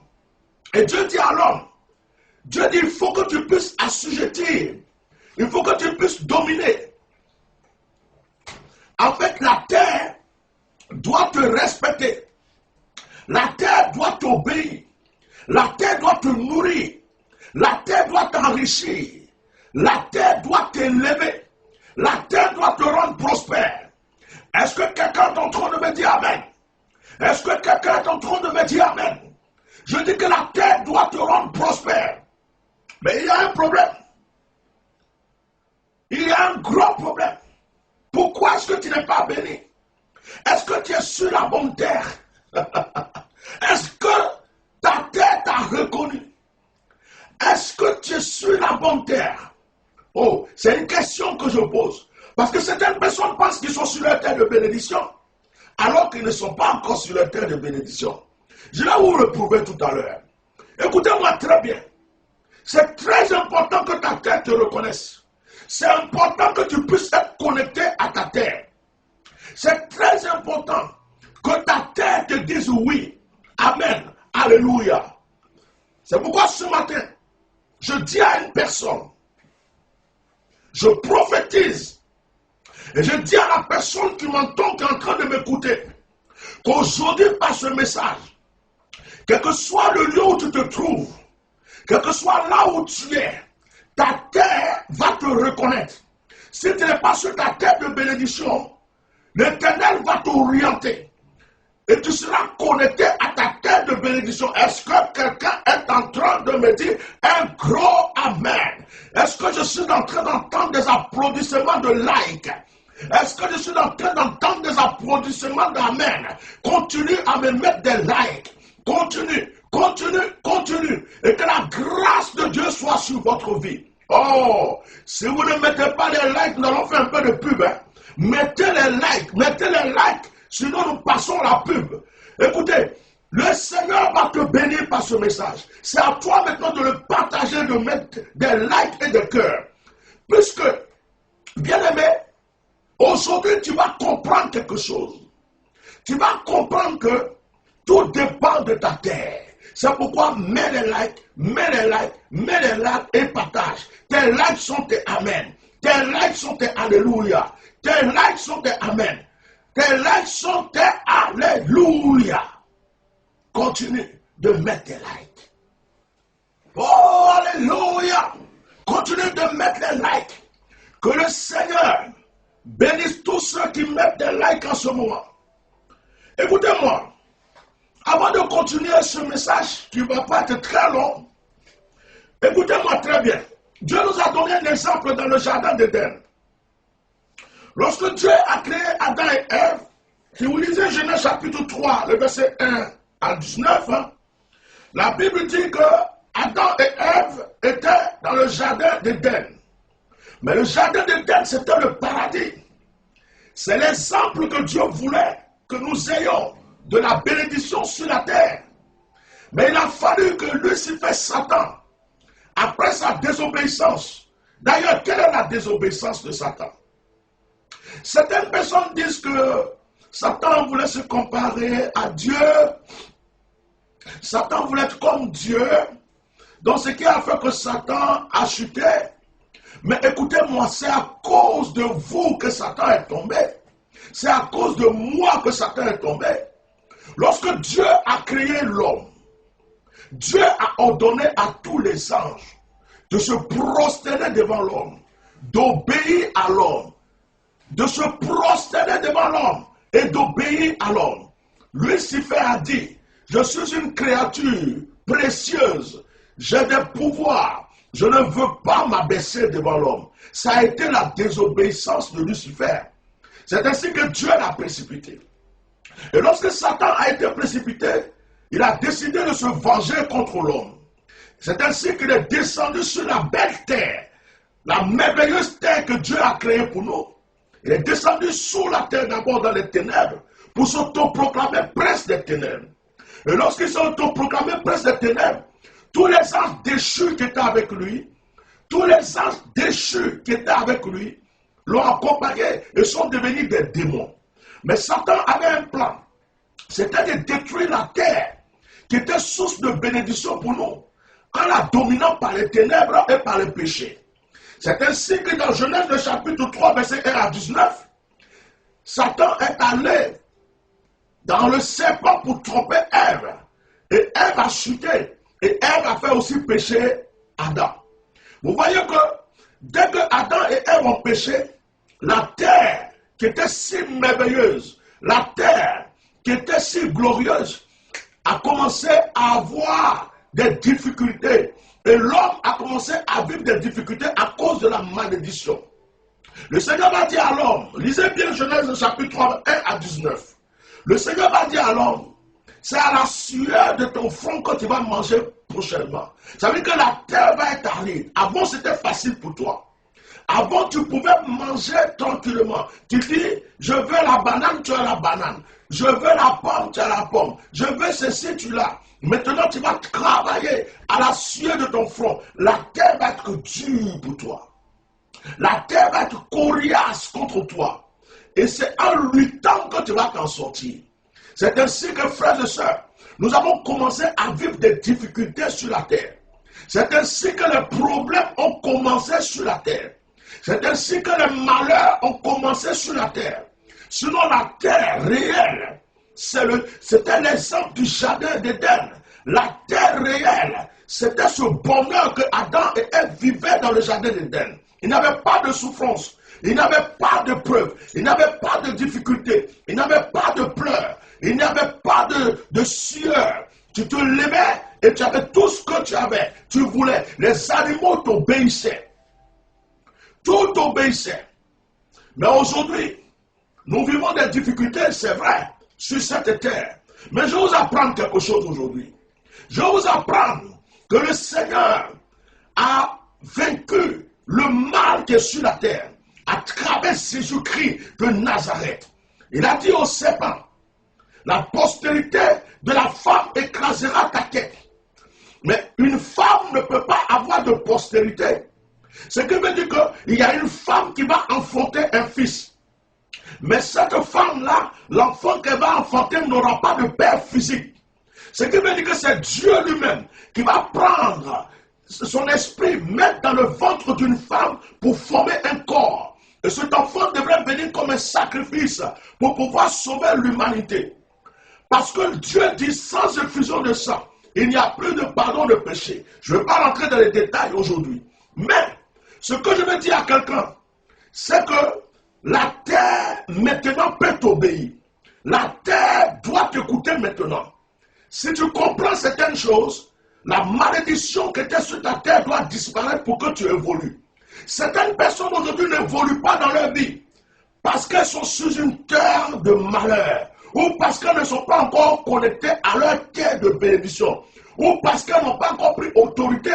Et Dieu dit à l'homme, Dieu dit, il faut que tu puisses assujettir. Il faut que tu puisses dominer. En fait, la terre doit te respecter. La terre doit t'obéir. La terre doit te nourrir. La terre doit t'enrichir. La terre doit t'élever. La terre doit te rendre prospère. Est-ce que quelqu'un est en train de me dire Amen? Est-ce que quelqu'un est en train de me dire Amen? Je dis que la terre doit te rendre prospère. Mais il y a un problème. Il y a un gros problème. Pourquoi est-ce que tu n'es pas béni? Est-ce que tu es sur la bonne terre? Est-ce que ta terre t'a reconnu? Est-ce que tu es sur la bonne terre? Oh, c'est une question que je pose. Parce que certaines personnes pensent qu'ils sont sur la terre de bénédiction, alors qu'ils ne sont pas encore sur la terre de bénédiction. Je vais vous le prouver tout à l'heure. Écoutez-moi très bien. C'est très important que ta terre te reconnaisse. C'est important que tu puisses être connecté à ta terre. C'est très important que ta terre te dise oui. Amen. Alléluia. C'est pourquoi ce matin, je dis à une personne, je prophétise, et je dis à la personne qui m'entend, qui est en train de m'écouter, qu'aujourd'hui, par ce message, quel que soit le lieu où tu te trouves, quel que soit là où tu es, ta terre va te reconnaître. Si tu n'es pas sur ta terre de bénédiction, l'Éternel va t'orienter. Et tu seras connecté à ta terre de bénédiction. Est-ce que quelqu'un est en train de me dire un gros amen? Est-ce que je suis en train d'entendre des applaudissements de like? Est-ce que je suis en train d'entendre des applaudissements d'amen? Continue à me mettre des likes. Continue, continue, continue. Et que la grâce de Dieu soit sur votre vie. Oh, si vous ne mettez pas les likes, nous allons faire un peu de pub. Hein? Mettez les likes. Sinon, nous passons la pub. Écoutez, le Seigneur va te bénir par ce message. C'est à toi maintenant de le partager, de mettre des likes et des cœurs. Puisque, bien-aimé, aujourd'hui, tu vas comprendre quelque chose. Tu vas comprendre que tout dépend de ta terre. C'est pourquoi mets les likes et partage. Tes likes sont tes amen. Tes likes sont tes alléluia. Tes likes sont tes amen. Tes likes sont tes alléluia. Continue de mettre tes likes. Oh, alléluia. Continue de mettre les likes. Que le Seigneur bénisse tous ceux qui mettent des likes en ce moment. Écoutez-moi. Avant de continuer ce message qui ne va pas être très long, écoutez-moi très bien. Dieu nous a donné un exemple dans le jardin d'Éden. Lorsque Dieu a créé Adam et Ève, si vous lisez Genèse chapitre 3, le verset 1 à 19, la Bible dit que Adam et Ève étaient dans le jardin d'Éden. Mais le jardin d'Éden, c'était le paradis. C'est l'exemple que Dieu voulait que nous ayons de la bénédiction sur la terre. Mais il a fallu que Lucifer, Satan, après sa désobéissance, d'ailleurs, quelle est la désobéissance de Satan? Certaines personnes disent que Satan voulait se comparer à Dieu. Satan voulait être comme Dieu. Donc ce qui a fait que Satan a chuté. Mais écoutez-moi, c'est à cause de vous que Satan est tombé. C'est à cause de moi que Satan est tombé. Lorsque Dieu a créé l'homme, Dieu a ordonné à tous les anges de se prosterner devant l'homme, d'obéir à l'homme, de se prosterner devant l'homme et d'obéir à l'homme. Lucifer a dit, je suis une créature précieuse, j'ai des pouvoirs, je ne veux pas m'abaisser devant l'homme. Ça a été la désobéissance de Lucifer. C'est ainsi que Dieu l'a précipité. Et lorsque Satan a été précipité, il a décidé de se venger contre l'homme. C'est ainsi qu'il est descendu sur la belle terre, la merveilleuse terre que Dieu a créée pour nous. Il est descendu sous la terre d'abord dans les ténèbres pour s'autoproclamer prince des ténèbres. Et lorsqu'il s'est autoproclamé prince des ténèbres, tous les anges déchus qui étaient avec lui, l'ont accompagné et sont devenus des démons. Mais Satan avait un plan. C'était de détruire la terre qui était source de bénédiction pour nous en la dominant par les ténèbres et par le péché. C'est ainsi que dans Genèse le chapitre 3, verset 1 à 19, Satan est allé dans le serpent pour tromper Ève. Et Ève a chuté. Et Ève a fait aussi pécher Adam. Vous voyez que dès que Adam et Ève ont péché, la terre qui était si merveilleuse, la terre qui était si glorieuse, a commencé à avoir des difficultés. Et l'homme a commencé à vivre des difficultés à cause de la malédiction. Le Seigneur va dire à l'homme, lisez bien Genèse chapitre 3, 1 à 19. Le Seigneur va dire à l'homme, c'est à la sueur de ton front que tu vas manger prochainement. Ça veut dire que la terre va être aride. Avant, c'était facile pour toi. Avant, tu pouvais manger tranquillement. Tu dis, je veux la banane, tu as la banane. Je veux la pomme, tu as la pomme. Je veux ceci, tu l'as. Maintenant, tu vas travailler à la sueur de ton front. La terre va être dure pour toi. La terre va être coriace contre toi. Et c'est en luttant que tu vas t'en sortir. C'est ainsi que, frères et sœurs, nous avons commencé à vivre des difficultés sur la terre. C'est ainsi que les problèmes ont commencé sur la terre. C'est ainsi que les malheurs ont commencé sur la terre. Sinon, la terre réelle, c'était l'exemple du jardin d'Éden. La terre réelle, c'était ce bonheur que Adam et Ève vivaient dans le jardin d'Éden. Il n'y avait pas de souffrance, il n'y avait pas de preuves, il n'y avait pas de difficultés, il n'y avait pas de pleurs, il n'y avait pas de sueur. Tu te levais et tu avais tout ce que tu avais. Tu voulais. Les animaux t'obéissaient. Tout obéissait. Mais aujourd'hui, nous vivons des difficultés, c'est vrai, sur cette terre. Mais je vais vous apprendre quelque chose aujourd'hui. Je vais vous apprendre que le Seigneur a vaincu le mal qui est sur la terre à travers Jésus-Christ de Nazareth. Il a dit au serpent, la postérité de la femme écrasera ta tête. Mais une femme ne peut pas avoir de postérité. Ce qui veut dire qu'il y a une femme qui va enfanter un fils. Mais cette femme-là, l'enfant qu'elle va enfanter n'aura pas de père physique. Ce qui veut dire que c'est Dieu lui-même qui va prendre son esprit, mettre dans le ventre d'une femme pour former un corps. Et cet enfant devrait venir comme un sacrifice pour pouvoir sauver l'humanité. Parce que Dieu dit, sans effusion de sang, il n'y a plus de pardon de péché. Je ne vais pas rentrer dans les détails aujourd'hui. Mais, ce que je veux dire à quelqu'un, c'est que la terre maintenant peut t'obéir. La terre doit t'écouter maintenant. Si tu comprends certaines choses, la malédiction qui était sur ta terre doit disparaître pour que tu évolues. Certaines personnes aujourd'hui n'évoluent pas dans leur vie parce qu'elles sont sur une terre de malheur, ou parce qu'elles ne sont pas encore connectées à leur terre de bénédiction, ou parce qu'elles n'ont pas encore pris autorité,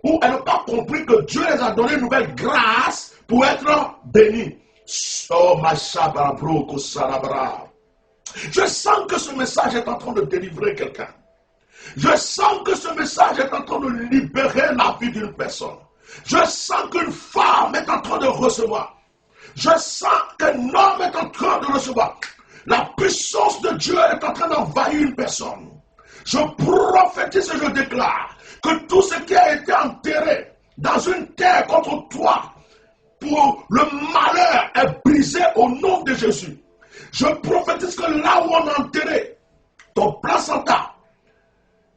ou elles n'ont pas compris que Dieu les a donné une nouvelle grâce pour être bénies. Oh, ma chabra, je sens que ce message est en train de délivrer quelqu'un. Je sens que ce message est en train de libérer la vie d'une personne. Je sens qu'une femme est en train de recevoir. Je sens qu'un homme est en train de recevoir. La puissance de Dieu est en train d'envahir une personne. Je prophétise et je déclare que tout ce qui a été enterré dans une terre contre toi, pour le malheur, est brisé au nom de Jésus. Je prophétise que là où on a enterré ton placenta,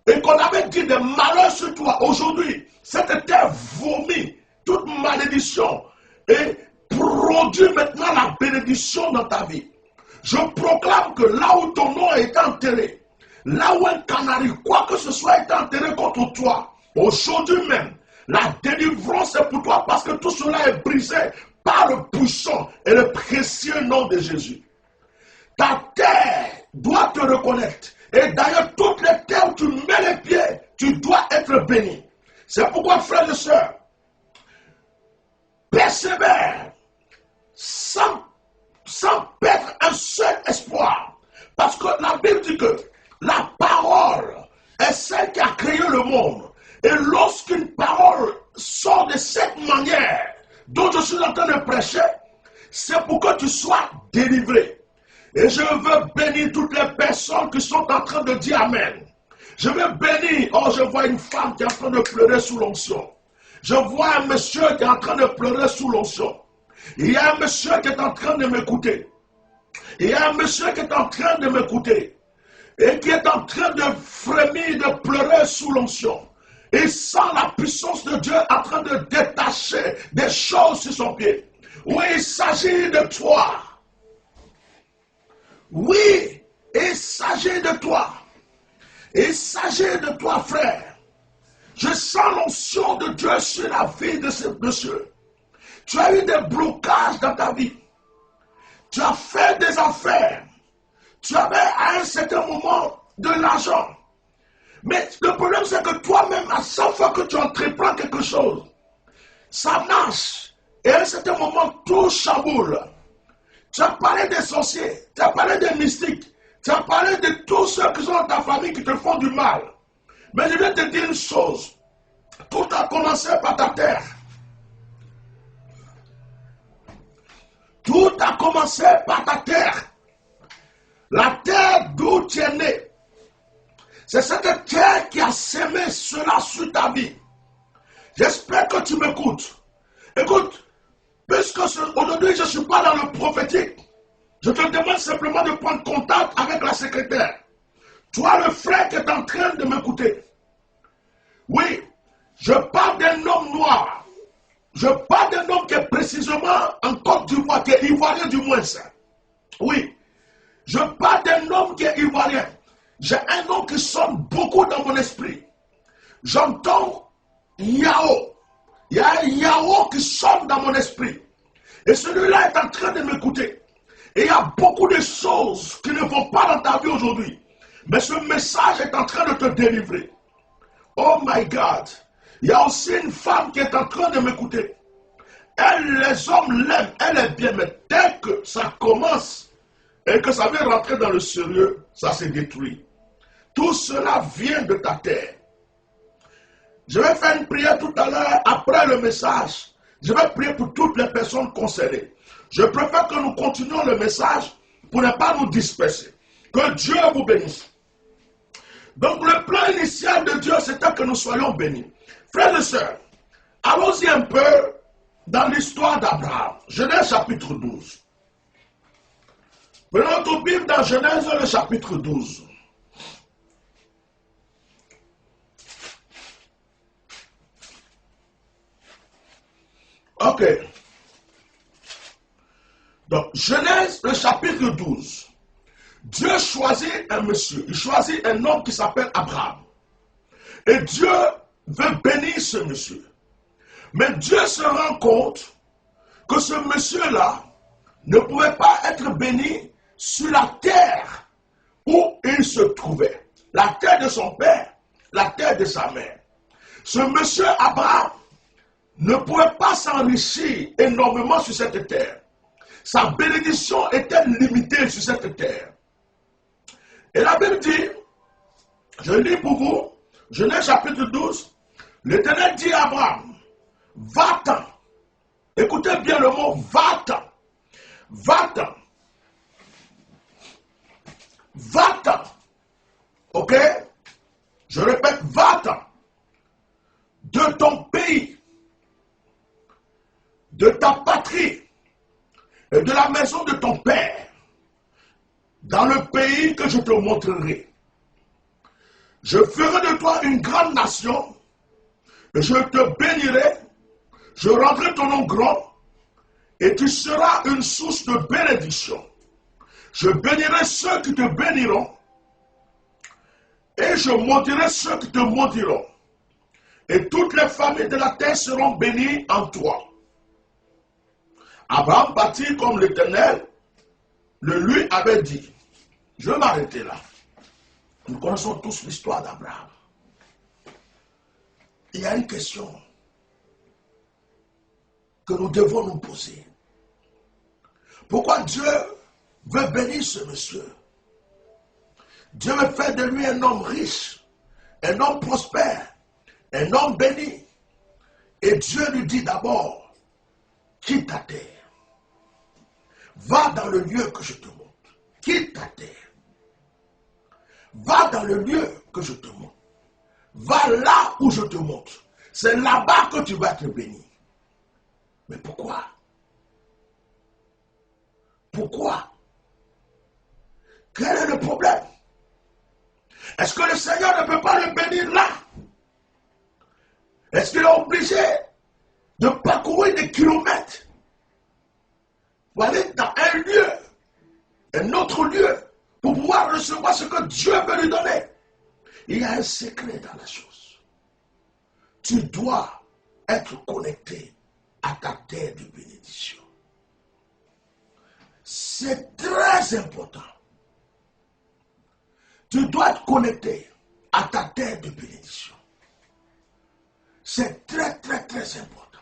et qu'on avait dit des malheurs sur toi, aujourd'hui, cette terre vomit toute malédiction et produit maintenant la bénédiction dans ta vie. Je proclame que là où ton nom a été enterré, là où un canari, quoi que ce soit, a été enterré contre toi, aujourd'hui même, la délivrance est pour toi parce que tout cela est brisé par le puissant et le précieux nom de Jésus. Ta terre doit te reconnaître. Et d'ailleurs, toutes les terres où tu mets les pieds, tu dois être béni. C'est pourquoi, frères et sœurs, persévère sans perdre un seul espoir. Parce que la Bible dit que la parole est celle qui a créé le monde. Et lorsqu'une parole sort de cette manière dont je suis en train de prêcher, c'est pour que tu sois délivré. Et je veux bénir toutes les personnes qui sont en train de dire Amen. Je veux bénir. Oh, je vois une femme qui est en train de pleurer sous l'onction. Je vois un monsieur qui est en train de pleurer sous l'onction. Il y a un monsieur qui est en train de m'écouter. Il y a un monsieur qui est en train de m'écouter. Et qui est en train de frémir, de pleurer sous l'onction. Il sent la puissance de Dieu en train de détacher des choses sur son pied. Oui, il s'agit de toi. Oui, il s'agit de toi. Il s'agit de toi, frère. Je sens l'onction de Dieu sur la vie de ce monsieur. Tu as eu des blocages dans ta vie. Tu as fait des affaires. Tu avais à un certain moment de l'argent. Mais le problème, c'est que toi-même, à chaque fois que tu entreprends quelque chose, ça marche. Et à un certain moment, tout chamboule. Tu as parlé des sorciers, tu as parlé des mystiques, tu as parlé de tous ceux qui sont dans ta famille qui te font du mal. Mais je vais te dire une chose. Tout a commencé par ta terre. Tout a commencé par ta terre. La terre d'où tu es né. C'est cette terre qui a semé cela sur ta vie. J'espère que tu m'écoutes. Écoute, puisque aujourd'hui je ne suis pas dans le prophétique, je te demande simplement de prendre contact avec la secrétaire. Toi, le frère qui est en train de m'écouter. Oui, je parle d'un homme noir. Je parle d'un homme qui est précisément en Côte d'Ivoire, qui est ivoirien du moins. Oui, je parle d'un homme qui est ivoirien. J'ai un nom qui sonne beaucoup dans mon esprit. J'entends Yao. Il y a un Yao qui sonne dans mon esprit. Et celui-là est en train de m'écouter. Et il y a beaucoup de choses qui ne vont pas dans ta vie aujourd'hui. Mais ce message est en train de te délivrer. Oh my God. Il y a aussi une femme qui est en train de m'écouter. Elle, les hommes l'aiment, elle est bien, mais dès que ça commence et que ça vient rentrer dans le sérieux, ça se détruit. Tout cela vient de ta terre. Je vais faire une prière tout à l'heure, après le message. Je vais prier pour toutes les personnes concernées. Je préfère que nous continuions le message pour ne pas nous disperser. Que Dieu vous bénisse. Donc le plan initial de Dieu, c'était que nous soyons bénis. Frères et sœurs, allons-y un peu dans l'histoire d'Abraham. Genèse chapitre 12. Prenons notre Bible dans Genèse le chapitre 12. Ok. Donc, Genèse, le chapitre 12. Dieu choisit un monsieur. Il choisit un homme qui s'appelle Abraham. Et Dieu veut bénir ce monsieur. Mais Dieu se rend compte que ce monsieur-là ne pouvait pas être béni sur la terre où il se trouvait. La terre de son père, la terre de sa mère. Ce monsieur Abraham ne pouvait pas s'enrichir énormément sur cette terre. Sa bénédiction était limitée sur cette terre. Et la Bible dit, je lis pour vous, Genèse chapitre 12, l'Éternel dit à Abraham, va-t'en. Écoutez bien le mot, va-t'en. Va-t'en. Va-t'en. Ok? Je répète, va-t'en. De ton pays, de ta patrie et de la maison de ton père, dans le pays que je te montrerai. Je ferai de toi une grande nation, et je te bénirai, je rendrai ton nom grand, et tu seras une source de bénédiction. Je bénirai ceux qui te béniront, et je maudirai ceux qui te maudiront. Et toutes les familles de la terre seront bénies en toi. Abraham partit comme l'Éternel le lui avait dit. Je vais m'arrêter là. Nous connaissons tous l'histoire d'Abraham. Il y a une question que nous devons nous poser. Pourquoi Dieu veut bénir ce monsieur? Dieu veut faire de lui un homme riche, un homme prospère, un homme béni. Et Dieu lui dit d'abord, quitte ta terre. Va dans le lieu que je te montre. Quitte ta terre. Va dans le lieu que je te montre. Va là où je te montre. C'est là-bas que tu vas être béni. Mais pourquoi? Pourquoi? Quel est le problème? Est-ce que le Seigneur ne peut pas le bénir là? Est-ce qu'il est obligé de parcourir des kilomètres pour aller dans un lieu, un autre lieu, pour pouvoir recevoir ce que Dieu veut lui donner? Il y a un secret dans la chose. Tu dois être connecté à ta terre de bénédiction. C'est très important. Tu dois être connecté à ta terre de bénédiction. C'est très, très, très important.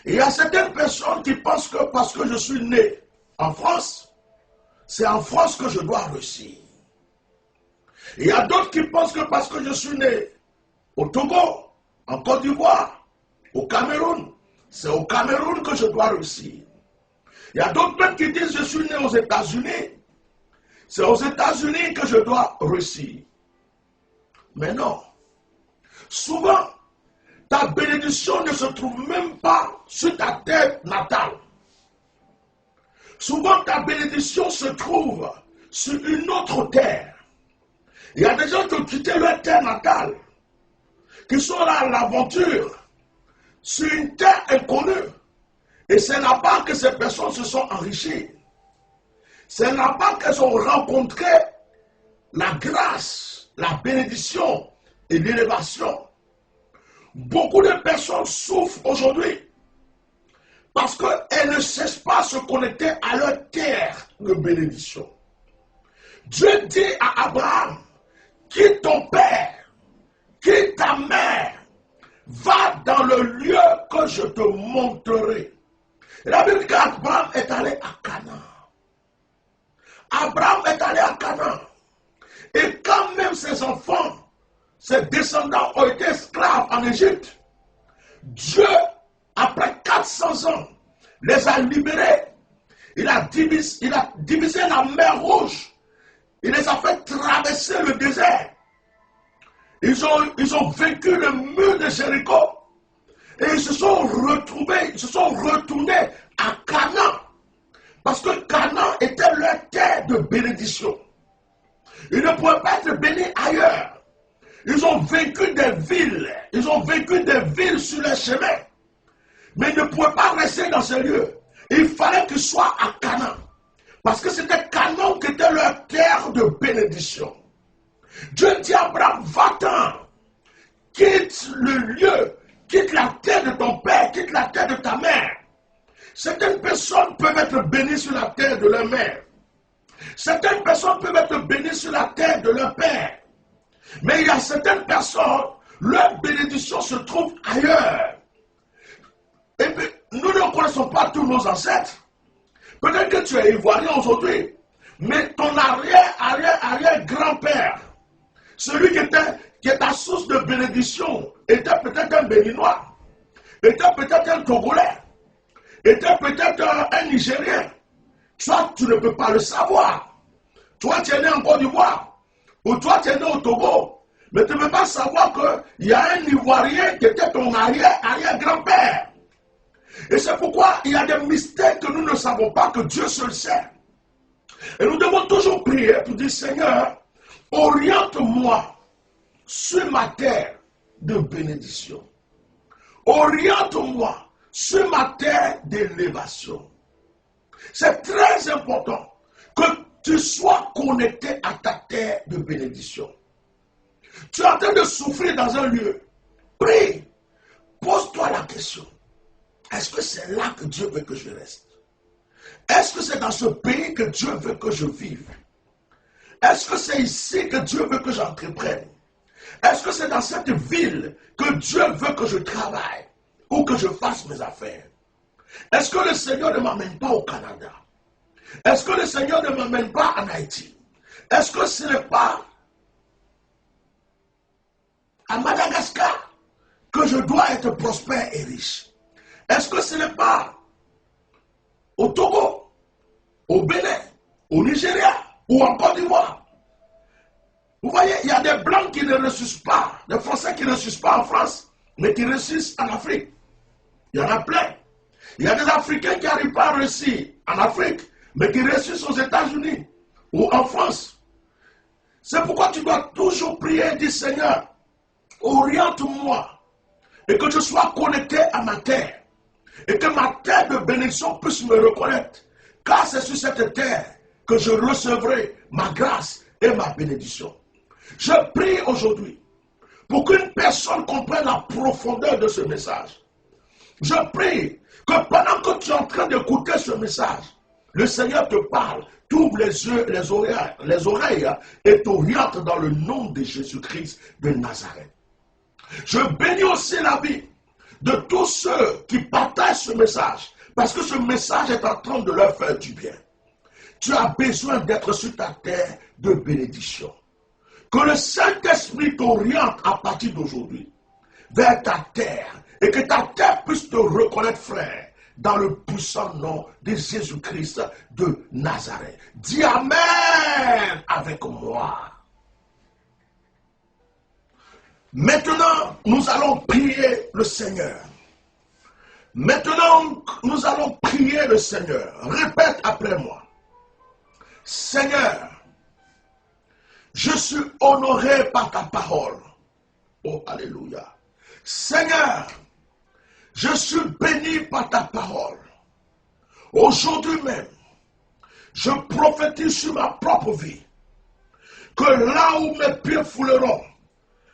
Il y a certaines personnes qui pensent que parce que je suis né en France, c'est en France que je dois réussir. Il y a d'autres qui pensent que parce que je suis né au Togo, en Côte d'Ivoire, au Cameroun, c'est au Cameroun que je dois réussir. Il y a d'autres même qui disent je suis né aux États-Unis, c'est aux États-Unis que je dois réussir. Mais non. Souvent, ta bénédiction ne se trouve même pas sur ta terre natale. Souvent, ta bénédiction se trouve sur une autre terre. Il y a des gens qui ont quitté leur terre natale, qui sont là à l'aventure, sur une terre inconnue. Et c'est là-bas que ces personnes se sont enrichies. C'est là-bas qu'elles ont rencontré la grâce, la bénédiction et l'élévation. Beaucoup de personnes souffrent aujourd'hui parce qu'elles ne cessent pas de se connecter à leur terre de bénédiction. Dieu dit à Abraham, quitte ton père, quitte ta mère, va dans le lieu que je te montrerai. Et la Bible dit qu'Abraham est allé à Canaan. Abraham est allé à Canaan. Et quand même ses enfants, ses descendants ont été esclaves en Égypte, Dieu, après 400 ans, les a libérés. Il a divisé la mer Rouge. Il les a fait traverser le désert. Ils ont vaincu le mur de Jéricho. Et ils se sont retrouvés, ils se sont retournés à Canaan. Parce que Canaan était leur terre de bénédiction. Ils ne pouvaient pas être bénis ailleurs. Ils ont vaincu des villes. Ils ont vaincu des villes sur les chemins. Mais ils ne pouvaient pas rester dans ce lieu. Il fallait qu'ils soient à Canaan. Parce que c'était Canaan qui était leur terre de bénédiction. Dieu dit à Abraham, va-t'en. Quitte le lieu. Quitte la terre de ton père. Quitte la terre de ta mère. Certaines personnes peuvent être bénies sur la terre de leur mère. Certaines personnes peuvent être bénies sur la terre de leur père. Mais il y a certaines personnes, leur bénédiction se trouve ailleurs. Et puis, nous ne connaissons pas tous nos ancêtres. Peut-être que tu es ivoirien aujourd'hui, mais ton arrière-grand-père, celui qui est ta source de bénédiction, était peut-être un Béninois, était peut-être un Togolais, était peut-être un Nigérien. Toi, tu ne peux pas le savoir. Toi, tu es né en Côte d'Ivoire, ou toi, tu es né au Togo, mais tu ne peux pas savoir qu'il y a un Ivoirien qui était ton arrière-grand-père. Et c'est pourquoi il y a des mystères que nous ne savons pas, que Dieu seul sait. Et nous devons toujours prier pour dire, Seigneur, oriente-moi sur ma terre de bénédiction. Oriente-moi sur ma terre d'élévation. C'est très important que tu sois connecté à ta terre de bénédiction. Tu es en train de souffrir dans un lieu. Prie. Pose-toi la question. Est-ce que c'est là que Dieu veut que je reste? Est-ce que c'est dans ce pays que Dieu veut que je vive? Est-ce que c'est ici que Dieu veut que j'entreprenne? Est-ce que c'est dans cette ville que Dieu veut que je travaille ou que je fasse mes affaires? Est-ce que le Seigneur ne m'amène pas au Canada? Est-ce que le Seigneur ne m'amène pas en Haïti? Est-ce que ce n'est pas à Madagascar que je dois être prospère et riche? Est-ce que ce n'est pas au Togo, au Bénin, au Nigeria ou en Côte d'Ivoire? Vous voyez, il y a des Blancs qui ne réussissent pas, des Français qui ne réussissent pas en France, mais qui réussissent en Afrique. Il y en a plein. Il y a des Africains qui n'arrivent pas à réussir en Afrique, mais qui réussissent aux États-Unis ou en France. C'est pourquoi tu dois toujours prier et dire, Seigneur, oriente-moi et que je sois connecté à ma terre. Et que ma terre de bénédiction puisse me reconnaître. Car c'est sur cette terre que je recevrai ma grâce et ma bénédiction. Je prie aujourd'hui pour qu'une personne comprenne la profondeur de ce message. Je prie que pendant que tu es en train d'écouter ce message, le Seigneur te parle, t'ouvre les yeux, les oreilles et t'oriente dans le nom de Jésus-Christ de Nazareth. Je bénis aussi la vie de tous ceux qui partagent ce message, parce que ce message est en train de leur faire du bien. Tu as besoin d'être sur ta terre de bénédiction. Que le Saint-Esprit t'oriente à partir d'aujourd'hui vers ta terre et que ta terre puisse te reconnaître, frère, dans le puissant nom de Jésus-Christ de Nazareth. Dis Amen avec moi. Maintenant, nous allons prier le Seigneur. Maintenant, nous allons prier le Seigneur. Répète après moi. Seigneur, je suis honoré par ta parole. Oh, alléluia. Seigneur, je suis béni par ta parole. Aujourd'hui même, je prophétise sur ma propre vie que là où mes pieds fouleront,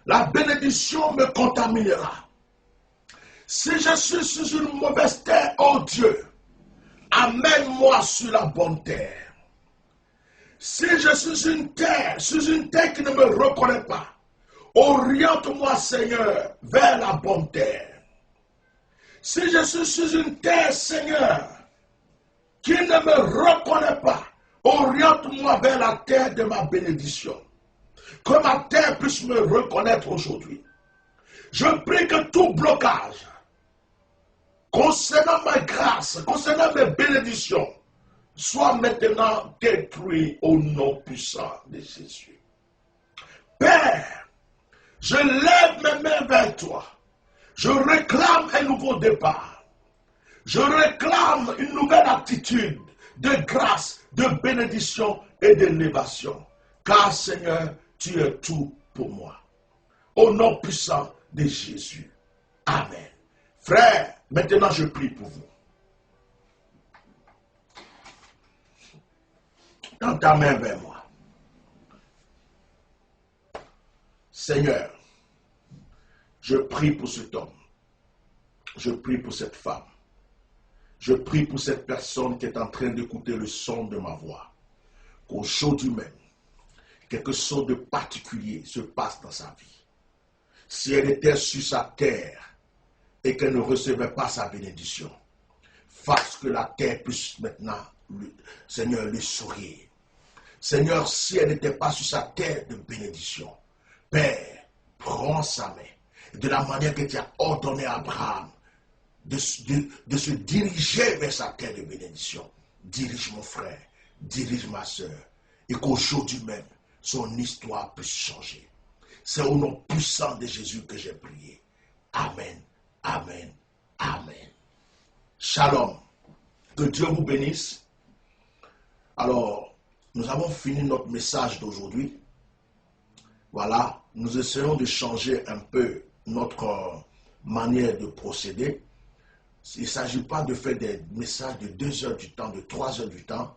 la bénédiction me contaminera. Si je suis sur une mauvaise terre, oh Dieu, amène-moi sur la bonne terre. Si je suis sur une terre qui ne me reconnaît pas, oriente-moi, Seigneur, vers la bonne terre. Si je suis sur une terre, Seigneur, qui ne me reconnaît pas, oriente-moi vers la terre de ma bénédiction. Que ma terre puisse me reconnaître aujourd'hui. Je prie que tout blocage concernant ma grâce, concernant mes bénédictions, soit maintenant détruit au nom puissant de Jésus. Père, je lève mes mains vers toi. Je réclame un nouveau départ. Je réclame une nouvelle attitude de grâce, de bénédiction et d'élévation. Car Seigneur, tu es tout pour moi. Au nom puissant de Jésus. Amen. Frère, maintenant je prie pour vous. Tends ta main vers moi. Seigneur, je prie pour cet homme. Je prie pour cette femme. Je prie pour cette personne qui est en train d'écouter le son de ma voix. Qu'aujourd'hui même, quelque chose de particulier se passe dans sa vie. Si elle était sur sa terre et qu'elle ne recevait pas sa bénédiction, fasse que la terre puisse maintenant, Seigneur, lui sourire. Seigneur, si elle n'était pas sur sa terre de bénédiction, Père, prends sa main. De la manière que tu as ordonné à Abraham de se diriger vers sa terre de bénédiction. Dirige mon frère, dirige ma soeur. Et qu'aujourd'hui même, son histoire puisse changer. C'est au nom puissant de Jésus que j'ai prié. Amen, amen, amen. Shalom. Que Dieu vous bénisse. Alors, nous avons fini notre message d'aujourd'hui. Voilà, nous essayons de changer un peu notre manière de procéder. Il ne s'agit pas de faire des messages de 2 heures du temps, de 3 heures du temps.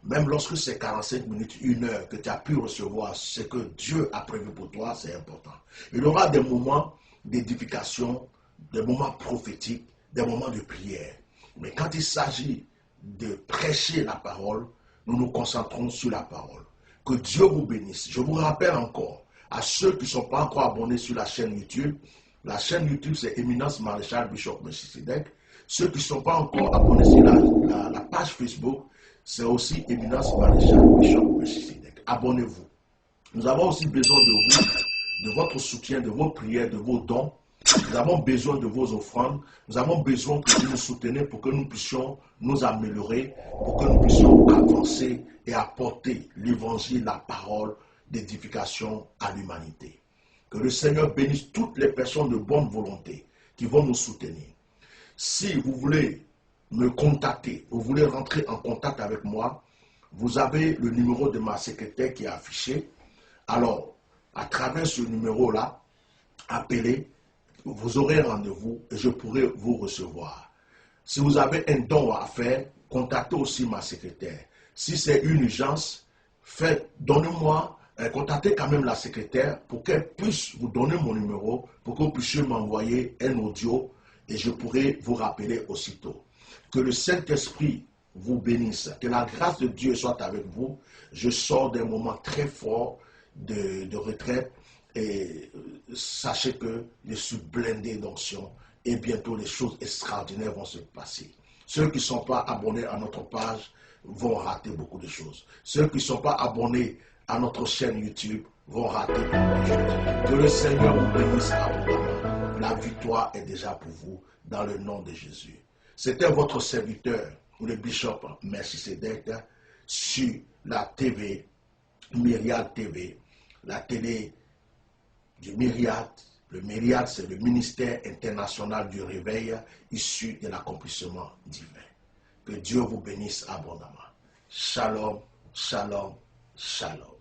Même lorsque c'est 45 minutes, 1 heure que tu as pu recevoir ce que Dieu a prévu pour toi, c'est important. Il y aura des moments d'édification, des moments prophétiques, des moments de prière. Mais quand il s'agit de prêcher la parole, nous nous concentrons sur la parole. Que Dieu vous bénisse. Je vous rappelle encore, à ceux qui ne sont pas encore abonnés sur la chaîne YouTube c'est Éminence Maréchal Bishop Melchisedec. Ceux qui ne sont pas encore abonnés sur la page Facebook, c'est aussi Éminence Maréchal Bishop Melchisedec. Abonnez-vous. Nous avons aussi besoin de vous, de votre soutien, de vos prières, de vos dons. Nous avons besoin de vos offrandes. Nous avons besoin que vous nous souteniez pour que nous puissions nous améliorer, pour que nous puissions avancer et apporter l'évangile, la parole d'édification à l'humanité. Que le Seigneur bénisse toutes les personnes de bonne volonté qui vont nous soutenir. Si vous voulez me contacter, vous voulez rentrer en contact avec moi, vous avez le numéro de ma secrétaire qui est affiché. Alors, à travers ce numéro-là, appelez, vous aurez rendez-vous et je pourrai vous recevoir. Si vous avez un don à faire, contactez aussi ma secrétaire. Si c'est une urgence, donnez-moi, contactez quand même la secrétaire pour qu'elle puisse vous donner mon numéro, pour que vous puissiez m'envoyer un audio et je pourrai vous rappeler aussitôt. Que le Saint-Esprit vous bénisse, que la grâce de Dieu soit avec vous. Je sors d'un moment très fort de retraite et sachez que je suis blindé d'onction et bientôt les choses extraordinaires vont se passer. Ceux qui ne sont pas abonnés à notre page vont rater beaucoup de choses. Ceux qui ne sont pas abonnés à notre chaîne YouTube vont rater beaucoup de choses. Que le Seigneur vous bénisse abondamment. La victoire est déjà pour vous dans le nom de Jésus. C'était votre serviteur, le bishop Melchisedec, sur la TV, Myriad TV, la télé du Myriad. Le Myriad, c'est le ministère international du réveil issu de l'accomplissement divin. Que Dieu vous bénisse abondamment. Shalom, shalom, shalom.